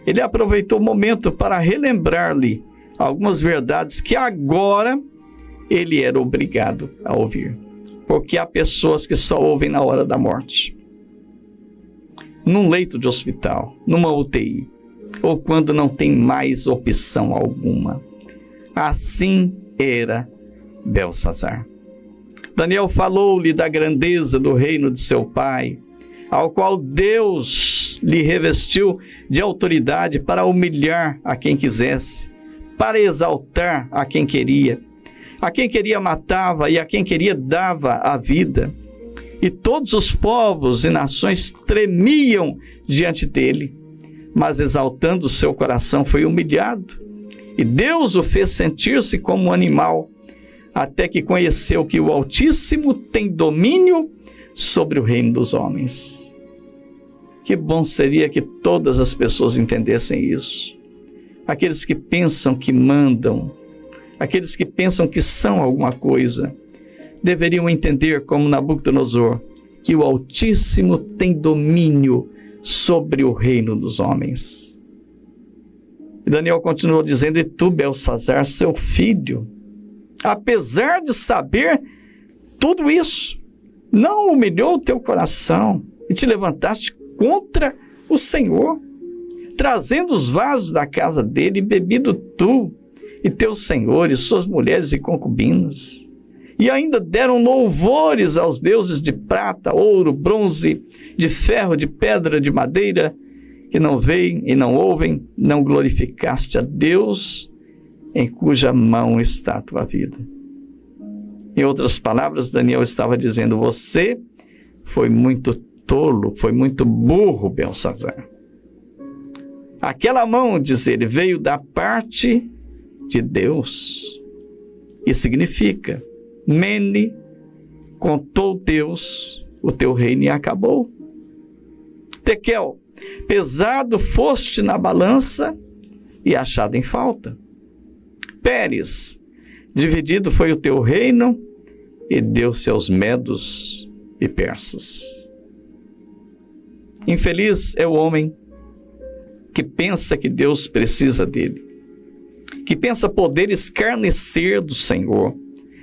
ele aproveitou o momento para relembrar-lhe algumas verdades que agora ele era obrigado a ouvir. Porque há pessoas que só ouvem na hora da morte, num leito de hospital, numa UTI, ou quando não tem mais opção alguma. Assim era Belsazar. Daniel falou-lhe da grandeza do reino de seu pai, ao qual Deus lhe revestiu de autoridade para humilhar a quem quisesse, para exaltar a quem queria matava e a quem queria dava a vida. E todos os povos e nações tremiam diante dele, mas exaltando o seu coração foi humilhado. E Deus o fez sentir-se como um animal, até que conheceu que o Altíssimo tem domínio sobre o reino dos homens. Que bom seria que todas as pessoas entendessem isso. Aqueles que pensam que mandam, aqueles que pensam que são alguma coisa, deveriam entender, como Nabucodonosor, que o Altíssimo tem domínio sobre o reino dos homens. E Daniel continuou dizendo: e tu, Belsazar, seu filho, apesar de saber tudo isso, não humilhou o teu coração e te levantaste contra o Senhor, trazendo os vasos da casa dele e bebido tu e teus senhores, suas mulheres e concubinas. E ainda deram louvores aos deuses de prata, ouro, bronze, de ferro, de pedra, de madeira, que não veem e não ouvem, não glorificaste a Deus em cuja mão está a tua vida. Em outras palavras, Daniel estava dizendo: você foi muito tolo, foi muito burro, Belsazar. Aquela mão, diz ele, veio da parte de Deus. E significa: Mene, contou Deus o teu reino e acabou. Tekel, pesado foste na balança e achado em falta. Pérez, dividido foi o teu reino e deu-se aos medos e persas. Infeliz é o homem que pensa que Deus precisa dele, que pensa poder escarnecer do Senhor,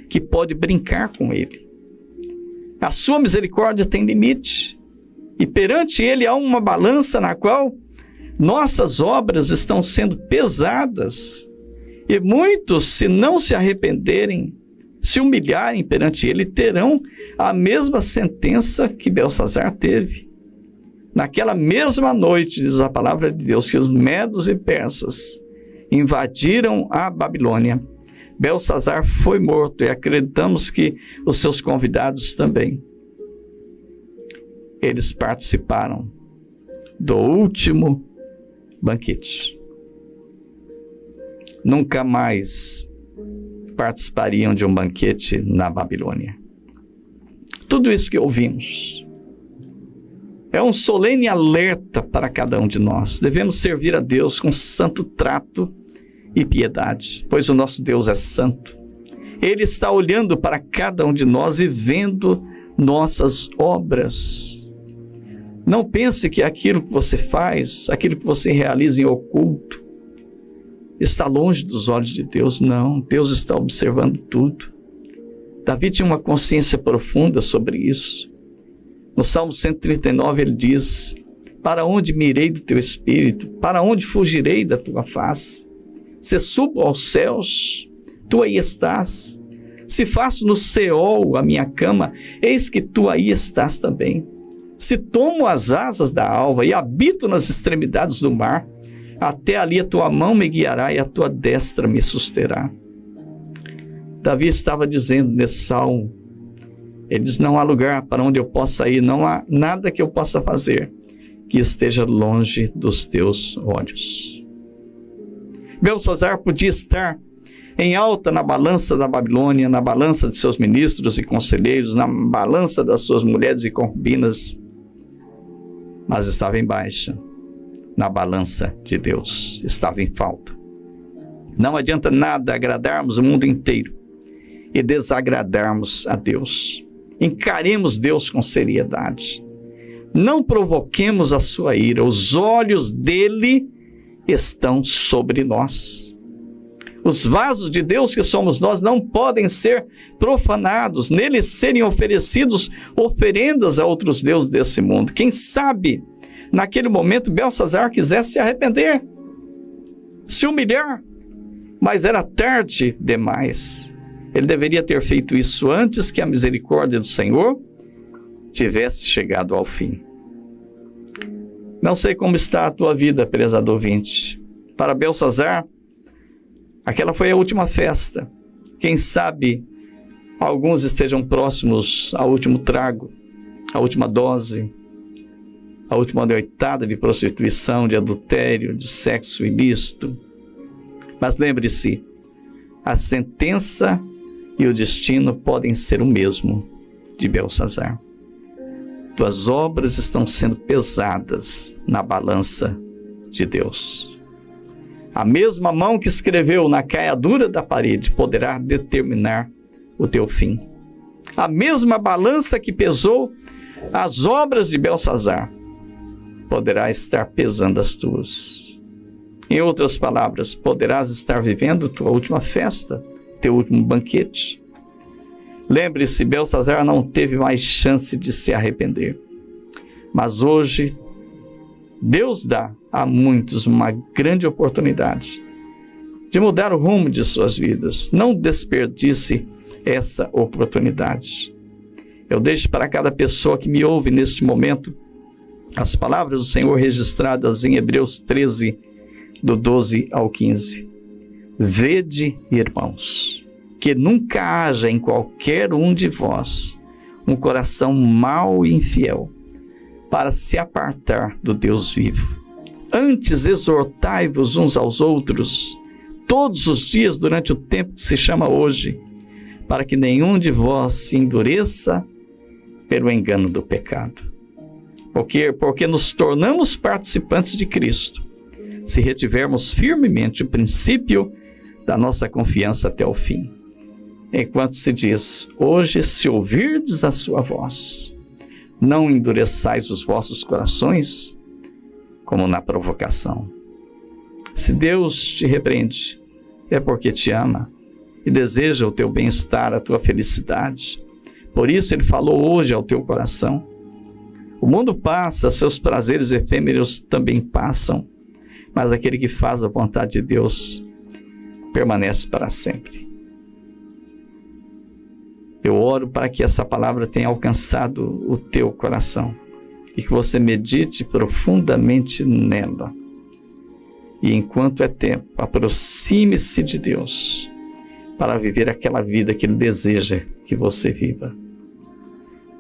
que pode brincar com ele. A sua misericórdia tem limite, e perante ele há uma balança na qual nossas obras estão sendo pesadas, e muitos, se não se arrependerem, se humilharem perante ele, terão a mesma sentença que Belsazar teve. Naquela mesma noite, diz a palavra de Deus, que os medos e persas invadiram a Babilônia. Belsazar foi morto e acreditamos que os seus convidados também. Eles participaram do último banquete. Nunca mais participariam de um banquete na Babilônia. Tudo isso que ouvimos é um solene alerta para cada um de nós. Devemos servir a Deus com santo trato e piedade, pois o nosso Deus é santo. Ele está olhando para cada um de nós e vendo nossas obras. Não pense que aquilo que você faz, aquilo que você realiza em oculto, está longe dos olhos de Deus. Não, Deus está observando tudo. Davi tinha uma consciência profunda sobre isso. No Salmo 139 ele diz: para onde me irei do teu espírito? Para onde fugirei da tua face? Se subo aos céus, tu aí estás. Se faço no Seol a minha cama, eis que tu aí estás também. Se tomo as asas da alva e habito nas extremidades do mar, até ali a tua mão me guiará e a tua destra me susterá. Davi estava dizendo nesse salmo, ele diz: não há lugar para onde eu possa ir, não há nada que eu possa fazer que esteja longe dos teus olhos. Belsazar podia estar em alta na balança da Babilônia, na balança de seus ministros e conselheiros, na balança das suas mulheres e concubinas, mas estava em baixa na balança de Deus, estava em falta. Não adianta nada agradarmos o mundo inteiro e desagradarmos a Deus. Encaremos Deus com seriedade. Não provoquemos a sua ira. Os olhos dele estão sobre nós. Os vasos de Deus que somos nós não podem ser profanados, neles serem oferecidos oferendas a outros deuses desse mundo. Quem sabe, naquele momento, Belsazar quisesse se arrepender, se humilhar, mas era tarde demais. Ele deveria ter feito isso antes que a misericórdia do Senhor tivesse chegado ao fim. Não sei como está a tua vida, prezado ouvinte. Para Belsazar, Aquela foi a última festa. Quem sabe alguns estejam próximos ao último trago, à última dose, à última noitada de prostituição, de adultério, de sexo ilícito. Mas lembre-se, a sentença e o destino podem ser o mesmo de Belsazar. Tuas obras estão sendo pesadas na balança de Deus. A mesma mão que escreveu na caiadura da parede poderá determinar o teu fim. A mesma balança que pesou as obras de Belsazar poderá estar pesando as tuas. Em outras palavras, poderás estar vivendo tua última festa, teu último banquete. Lembre-se, Belsazar não teve mais chance de se arrepender. Mas hoje, Deus dá a muitos uma grande oportunidade de mudar o rumo de suas vidas. Não desperdice essa oportunidade. Eu deixo para cada pessoa que me ouve neste momento as palavras do Senhor registradas em Hebreus 13, do 12 ao 15. Vede, irmãos, que nunca haja em qualquer um de vós um coração mau e infiel, para se apartar do Deus vivo. Antes exortai-vos uns aos outros, todos os dias durante o tempo que se chama hoje, para que nenhum de vós se endureça pelo engano do pecado. Porque nos tornamos participantes de Cristo, se retivermos firmemente o princípio da nossa confiança até o fim. Enquanto se diz, hoje se ouvirdes a sua voz, não endureçais os vossos corações, como na provocação. Se Deus te repreende, é porque te ama e deseja o teu bem-estar, a tua felicidade. Por isso Ele falou hoje ao teu coração. O mundo passa, seus prazeres efêmeros também passam, mas aquele que faz a vontade de Deus permanece para sempre. Eu oro para que essa palavra tenha alcançado o teu coração e que você medite profundamente nela. E enquanto é tempo, aproxime-se de Deus para viver aquela vida que Ele deseja que você viva,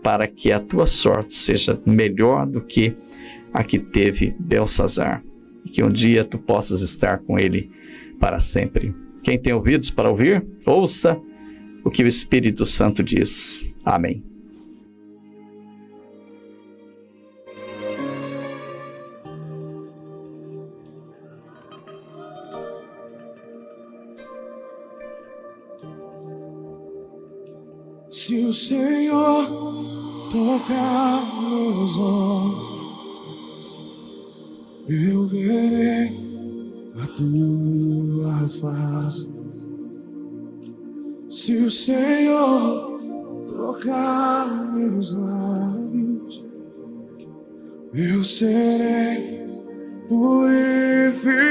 para que a tua sorte seja melhor do que a que teve Belsazar e que um dia tu possas estar com Ele para sempre. Quem tem ouvidos para ouvir, ouça o que o Espírito Santo diz. Amém. Se o Senhor tocar meus olhos, eu verei a tua face. Se o Senhor tocar meus lábios, eu serei purificado.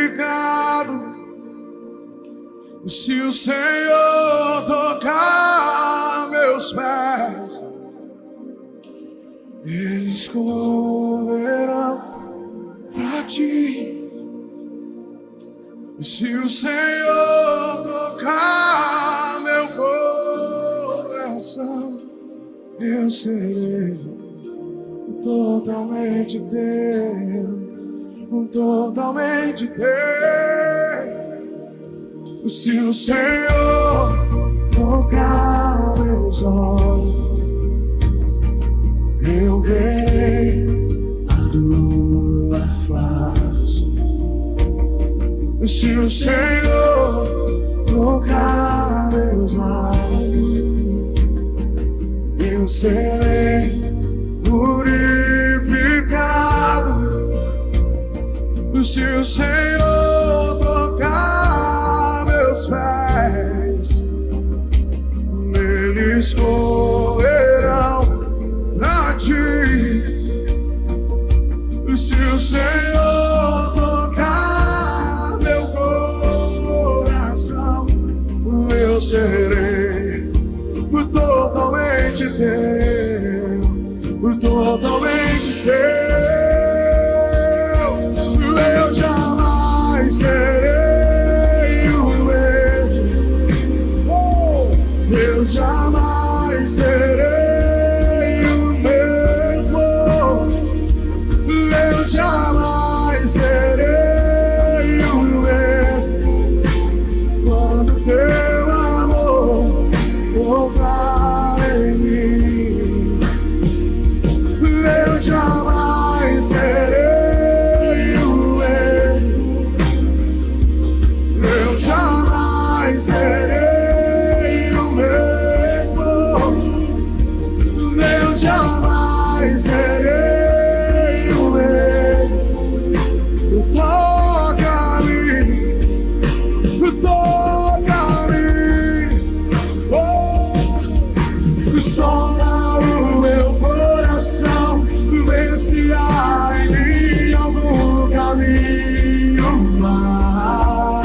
Se o Senhor tocar meus pés, eles correrão pra ti. Se o Senhor tocar meu coração, eu serei totalmente teu, totalmente teu. Se o Senhor tocar meus olhos, eu verei a tua face. Se o Senhor tocar meus lábios, eu serei purificado. Se o Senhor tocar meus pés, eles correrão pra ti. Se o Senhor tocar meu coração, eu serei totalmente teu, totalmente teu. Eu jamais serei o mesmo. eu jamais serei o mesmo. Eu jamais serei o mesmo quando teu amor tocar em mim. Eu jamais serei o mesmo. Eu jamais serei o mesmo. Eu jamais serei o mesmo. Toca-me, oh, sonda o meu coração, vê se há em mim algum caminho mau.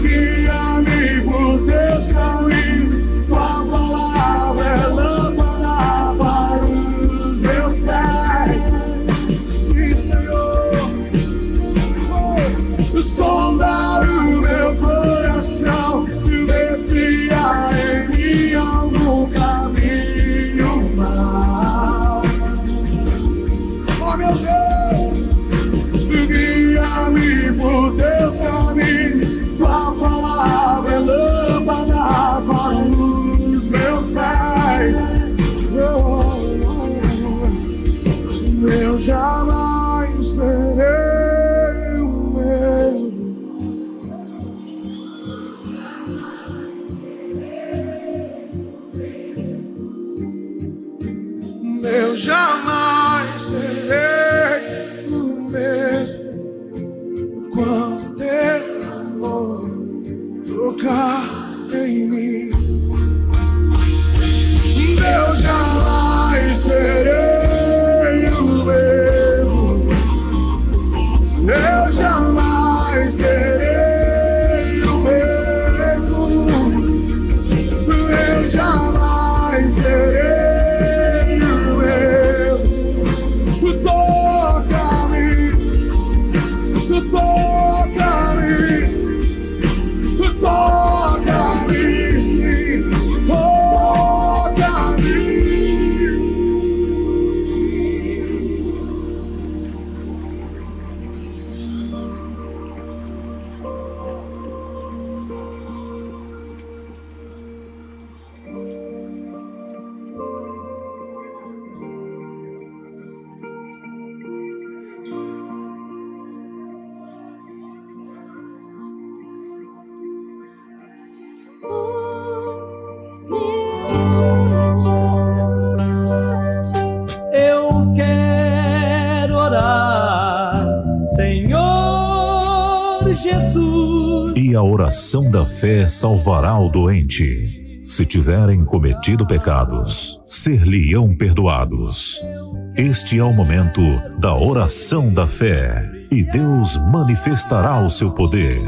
Guia-me por teus caminhos, tua palavra é lâmpada para os meus pés. Sim, Senhor. Sonda o meu coração, vê se há em mim algum caminho mau. Oh, meu Deus, guia-me por teus caminhos, tua palavra é lâmpada para os meus pés. Eu jamais serei o mesmo. Eu jamais serei o mesmo quando teu amor tocar em mim. Eu jamais serei o mesmo. Eu jamais serei o mesmo. Eu jamais serei. Eu quero orar, Senhor Jesus. E a oração da fé salvará o doente. Se tiverem cometido pecados, ser-lhe-ão perdoados. Este é o momento da oração da fé, e Deus manifestará o seu poder.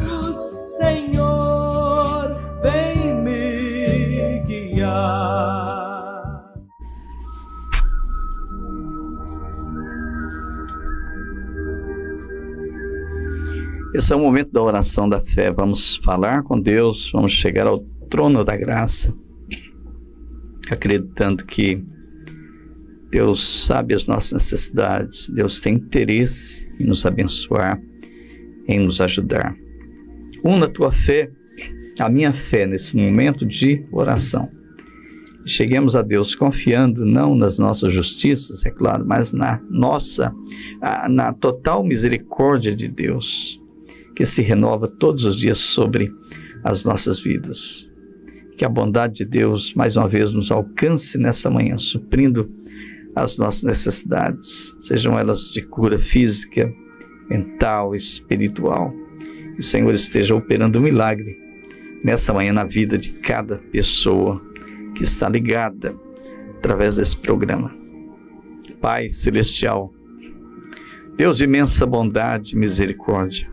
Senhor, vem me guiar. Esse é o momento da oração da fé. Vamos falar com Deus, vamos chegar ao trono da graça, acreditando que Deus sabe as nossas necessidades, Deus tem interesse em nos abençoar, em nos ajudar. Una a tua fé, a minha fé, nesse momento de oração. Cheguemos a Deus confiando não nas nossas justiças, é claro, mas na total misericórdia de Deus, que se renova todos os dias sobre as nossas vidas. Que a bondade de Deus, mais uma vez, nos alcance nessa manhã, suprindo as nossas necessidades, sejam elas de cura física, mental, espiritual. Que o Senhor esteja operando um milagre nessa manhã na vida de cada pessoa que está ligada através desse programa. Pai Celestial, Deus de imensa bondade e misericórdia,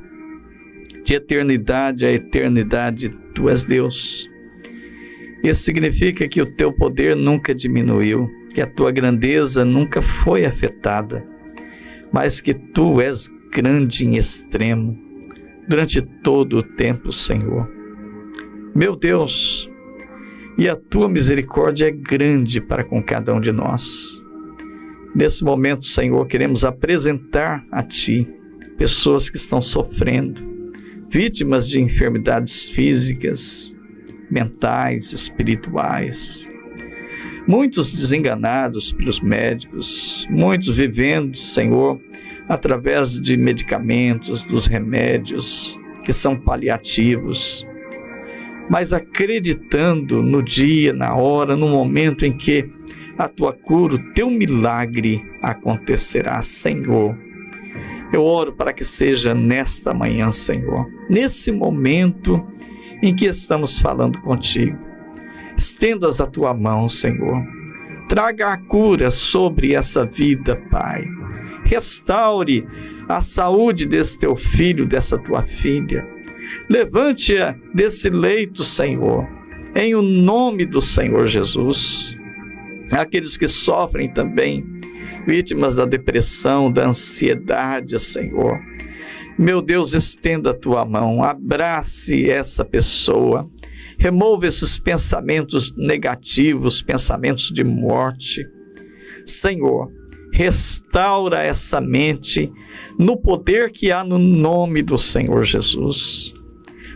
de eternidade a eternidade, Tu és Deus. Isso significa que o Teu poder nunca diminuiu, que a Tua grandeza nunca foi afetada, mas que Tu és grande em extremo, durante todo o tempo, Senhor. Meu Deus, e a tua misericórdia é grande para com cada um de nós. Nesse momento, Senhor, queremos apresentar a Ti pessoas que estão sofrendo, vítimas de enfermidades físicas, mentais, espirituais. Muitos desenganados pelos médicos, muitos vivendo, Senhor, através de medicamentos, dos remédios que são paliativos, mas acreditando no dia, na hora, no momento em que a tua cura, o teu milagre acontecerá, Senhor. Eu oro para que seja nesta manhã, Senhor, nesse momento em que estamos falando contigo. Estendas a tua mão, Senhor. Traga a cura sobre essa vida, Pai. Restaure a saúde desse teu filho, dessa tua filha. Levante-a desse leito, Senhor, em o nome do Senhor Jesus. Aqueles que sofrem também, vítimas da depressão, da ansiedade, Senhor. Meu Deus, estenda a tua mão, abrace essa pessoa, remova esses pensamentos negativos, pensamentos de morte. Senhor, restaura essa mente no poder que há no nome do Senhor Jesus.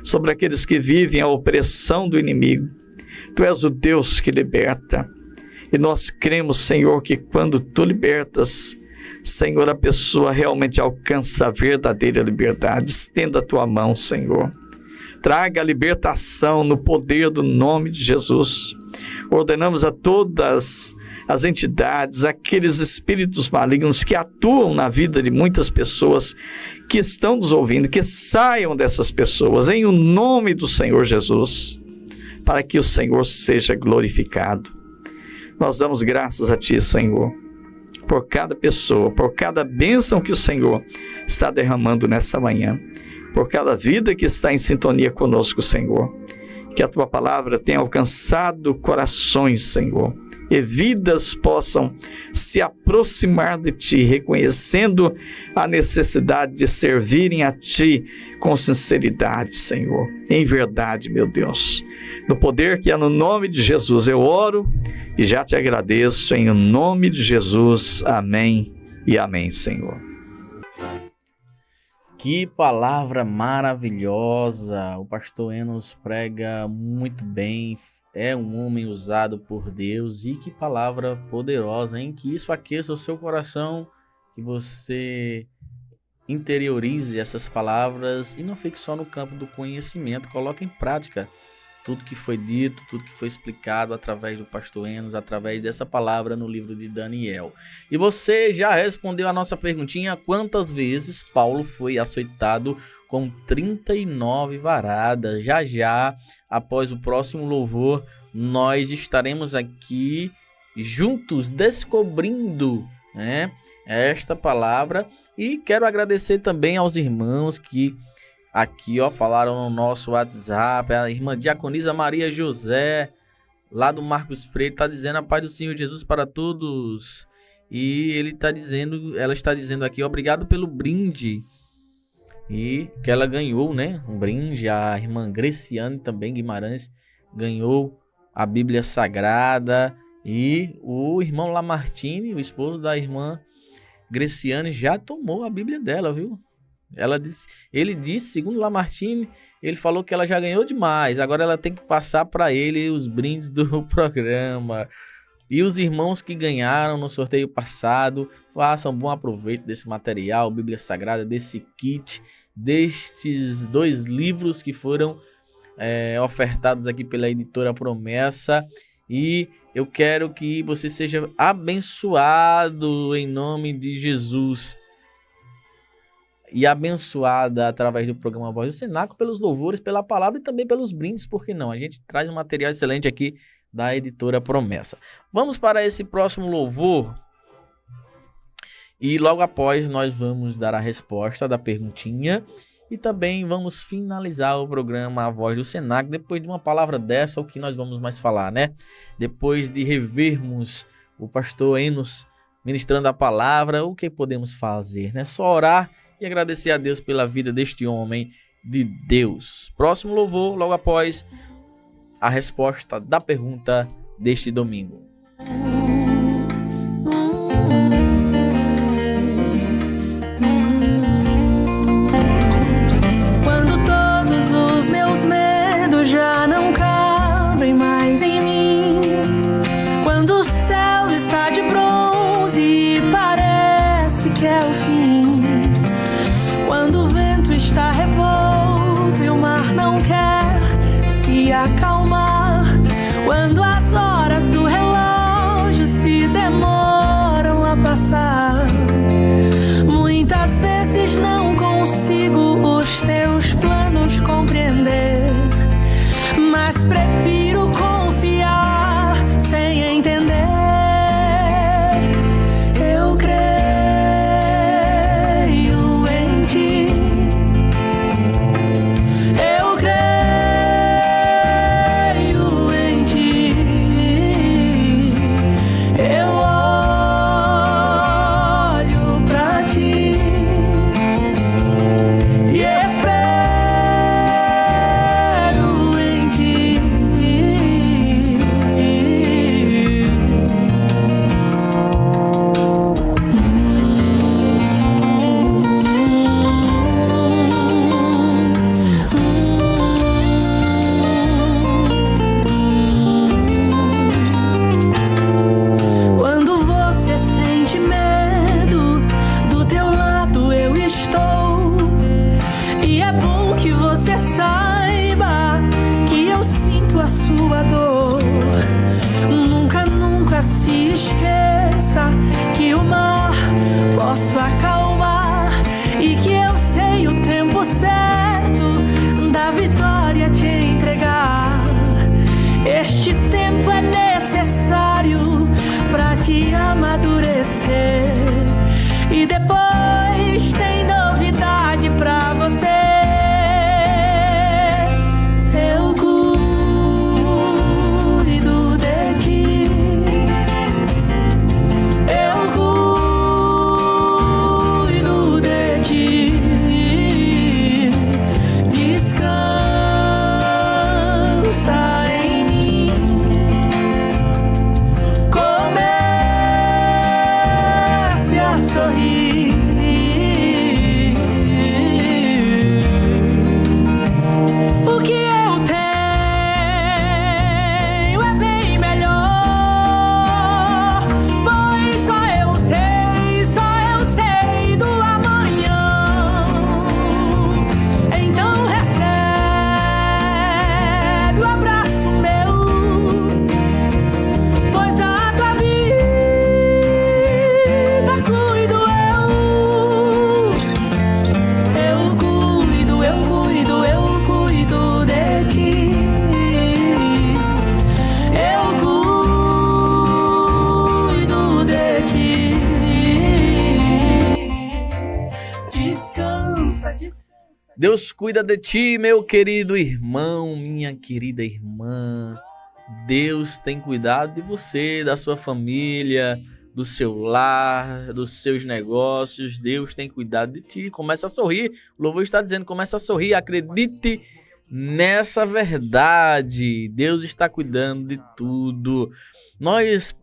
Sobre aqueles que vivem a opressão do inimigo, Tu és o Deus que liberta. E nós cremos, Senhor, que quando Tu libertas, Senhor, a pessoa realmente alcança a verdadeira liberdade. Estenda a Tua mão, Senhor. Traga a libertação no poder do nome de Jesus. Ordenamos a todas as entidades, aqueles espíritos malignos que atuam na vida de muitas pessoas que estão nos ouvindo, que saiam dessas pessoas, em o nome do Senhor Jesus, para que o Senhor seja glorificado. Nós damos graças a Ti, Senhor, por cada pessoa, por cada bênção que o Senhor está derramando nessa manhã, por cada vida que está em sintonia conosco, Senhor. Que a Tua palavra tenha alcançado corações, Senhor, e vidas possam se aproximar de Ti, reconhecendo a necessidade de servirem a Ti com sinceridade, Senhor, em verdade, meu Deus. No poder que há no nome de Jesus, eu oro e já Te agradeço, em nome de Jesus. Amém e amém, Senhor. Que palavra maravilhosa! O pastor Enos prega muito bem, é um homem usado por Deus, e que palavra poderosa, hein? Que isso aqueça o seu coração, que você interiorize essas palavras e não fique só no campo do conhecimento, coloque em prática tudo que foi dito, tudo que foi explicado através do pastor Enos, através dessa palavra no livro de Daniel. E você já respondeu a nossa perguntinha: quantas vezes Paulo foi açoitado com 39 varadas? Já, após o próximo louvor, nós estaremos aqui juntos descobrindo, né, esta palavra. E quero agradecer também aos irmãos que aqui, falaram no nosso WhatsApp. A irmã Diaconisa Maria José, lá do Marcos Freire, está dizendo: a paz do Senhor Jesus para todos. E ela está dizendo aqui: obrigado pelo brinde. E que ela ganhou, né, um brinde. A irmã Greciane também Guimarães ganhou a Bíblia Sagrada. E o irmão Lamartine, o esposo da irmã Greciane, já tomou a Bíblia dela, viu? Ele disse, segundo Lamartine, ele falou que ela já ganhou demais. Agora ela tem que passar para ele os brindes do programa. E os irmãos que ganharam no sorteio passado, façam bom aproveito desse material, Bíblia Sagrada, desse kit, destes 2 livros que foram ofertados aqui pela editora Promessa. E eu quero que você seja abençoado em nome de Jesus. E abençoada através do programa Voz do Cenáculo, pelos louvores, pela palavra e também pelos brindes, por que não? A gente traz um material excelente aqui da editora Promessa. Vamos para esse próximo louvor e logo após nós vamos dar a resposta da perguntinha e também vamos finalizar o programa A Voz do Cenáculo. Depois de uma palavra dessa, o que nós vamos mais falar, né? Depois de revermos o pastor Enos ministrando a palavra, o que podemos fazer, né? Só orar e agradecer a Deus pela vida deste homem de Deus. Próximo louvor, logo após a resposta da pergunta deste domingo. Quando todos os meus medos já não cabem mais em mim, quando o céu está de bronze e parece que é o fim, quando o vento está revolto e o mar não quer se acalmar, quando as horas do relógio se demoram a passar, muitas vezes não consigo os teus planos compreender, mas prefiro confiar sem entender. Eu creio em ti. Eu creio em ti. Eu olho pra ti e espero em ti. Quando você sente medo, do teu lado eu estou. E é bom que você saiba que eu sinto a sua dor. Nunca, nunca se esqueça que o mar posso acalmar e que eu sei o tempo certo da vitória te entregar. Este tempo é necessário pra te amadurecer e depois tem novidade pra você. Eu cuido de ti. Eu cuido de ti. Descansa em mim. Comece a sorrir. O que eu tenho é bem melhor, pois só eu sei do amanhã. Então recebe o abraço meu, pois da tua vida cuido eu. Eu cuido de ti. Eu cuido de ti. Descansa, descansa. Deus cuida de ti, meu querido irmão, minha querida irmã. Deus tem cuidado de você, da sua família, do seu lar, dos seus negócios. Deus tem cuidado de ti. Começa a sorrir. O louvor está dizendo, começa a sorrir. Acredite nessa verdade. Deus está cuidando de tudo. Nós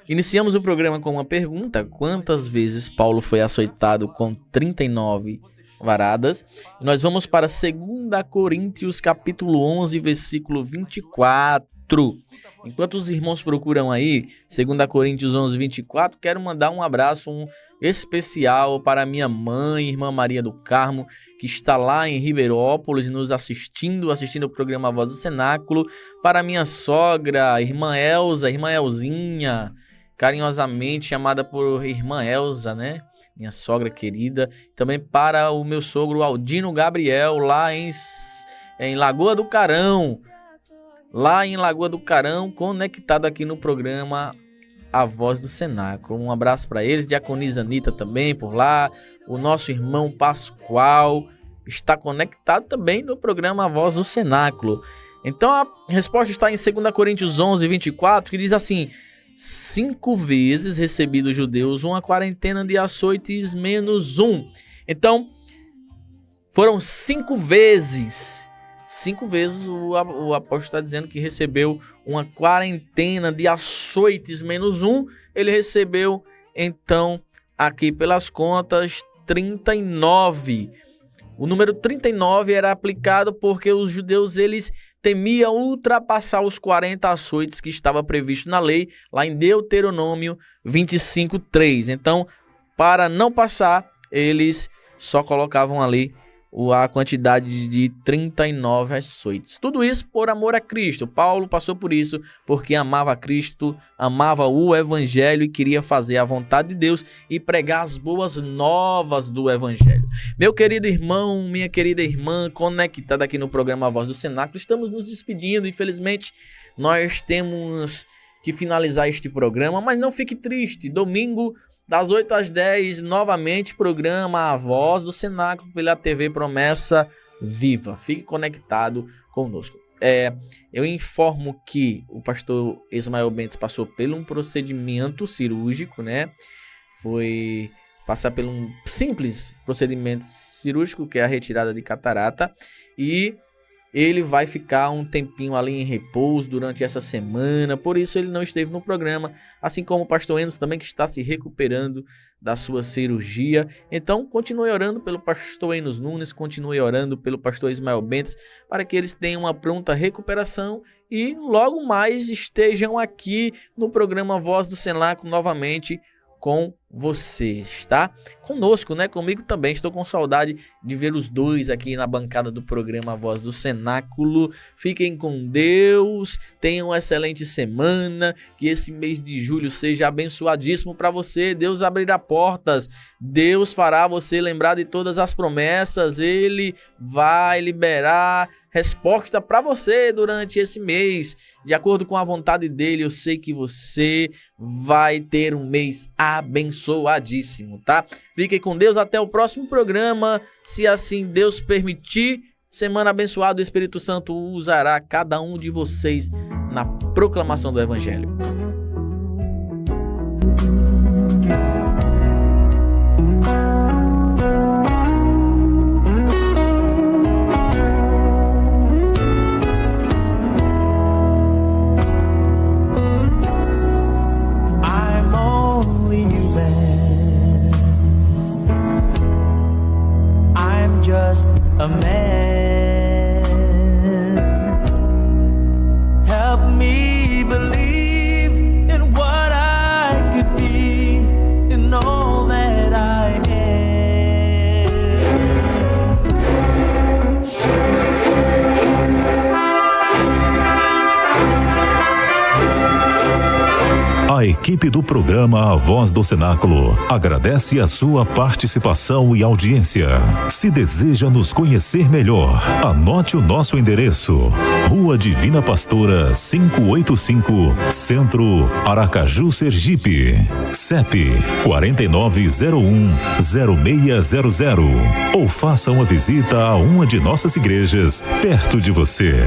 iniciamos o programa com uma pergunta: quantas vezes Paulo foi açoitado com 39 varadas? Nós vamos para 2 Coríntios capítulo 11, versículo 24. Enquanto os irmãos procuram aí, 2 Coríntios 11, 24, quero mandar um abraço especial para minha mãe, irmã Maria do Carmo, que está lá em Ribeirópolis nos assistindo o programa Voz do Cenáculo, para minha sogra, irmã Elza, irmã Elzinha, carinhosamente chamada por irmã Elza, né? Minha sogra querida. Também para o meu sogro Aldino Gabriel, lá em Lagoa do Carão. Lá em Lagoa do Carão, conectado aqui no programa A Voz do Cenáculo. Um abraço para eles. Diaconisa Anitta também por lá. O nosso irmão Pascoal está conectado também no programa A Voz do Cenáculo. Então a resposta está em 2 Coríntios 11, 24, que diz assim: 5 vezes recebi dos judeus uma quarentena de açoites menos um. Então, Foram 5 vezes. 5 vezes o apóstolo está dizendo que recebeu uma quarentena de açoites menos 1. Ele recebeu, então, aqui pelas contas, 39. O número 39 era aplicado porque os judeus eles temiam ultrapassar os 40 açoites que estava previsto na lei, lá em Deuteronômio 25:3. Então, para não passar, eles só colocavam ali a quantidade de 39 açoites. Tudo isso por amor a Cristo. Paulo passou por isso porque amava a Cristo, amava o Evangelho e queria fazer a vontade de Deus e pregar as boas novas do Evangelho. Meu querido irmão, minha querida irmã, conectada aqui no programa A Voz do Cenáculo, estamos nos despedindo. Infelizmente, nós temos que finalizar este programa, mas não fique triste. Domingo, das 8 às 10, novamente, programa A Voz do Cenáculo pela TV Promessa Viva. Fique conectado conosco. Eu informo que o pastor Ismael Bentes passou por um procedimento cirúrgico, né? Foi passar por um simples procedimento cirúrgico, que é a retirada de catarata, e ele vai ficar um tempinho ali em repouso durante essa semana, por isso ele não esteve no programa, assim como o pastor Enos também, que está se recuperando da sua cirurgia. Então, continue orando pelo pastor Enos Nunes, continue orando pelo pastor Ismael Bentes, para que eles tenham uma pronta recuperação e logo mais estejam aqui no programa Voz do Cenáculo novamente com vocês, tá? Conosco, né? Comigo também. Estou com saudade de ver os dois aqui na bancada do programa Voz do Cenáculo. Fiquem com Deus, tenham uma excelente semana, que esse mês de julho seja abençoadíssimo para você. Deus abrirá portas, Deus fará você lembrar de todas as promessas, Ele vai liberar resposta para você durante esse mês, de acordo com a vontade dele. Eu sei que você vai ter um mês abençoadíssimo, tá? Fiquem com Deus, até o próximo programa, se assim Deus permitir. Semana abençoada, o Espírito Santo usará cada um de vocês na proclamação do Evangelho. A man, help me believe in what I could be, in all that I A equipe do programa A Voz do Cenáculo agradece a sua participação e audiência. Se deseja nos conhecer melhor, anote o nosso endereço: Rua Divina Pastora 585, Centro, Aracaju, Sergipe. CEP 4901-0600. Ou faça uma visita a uma de nossas igrejas perto de você.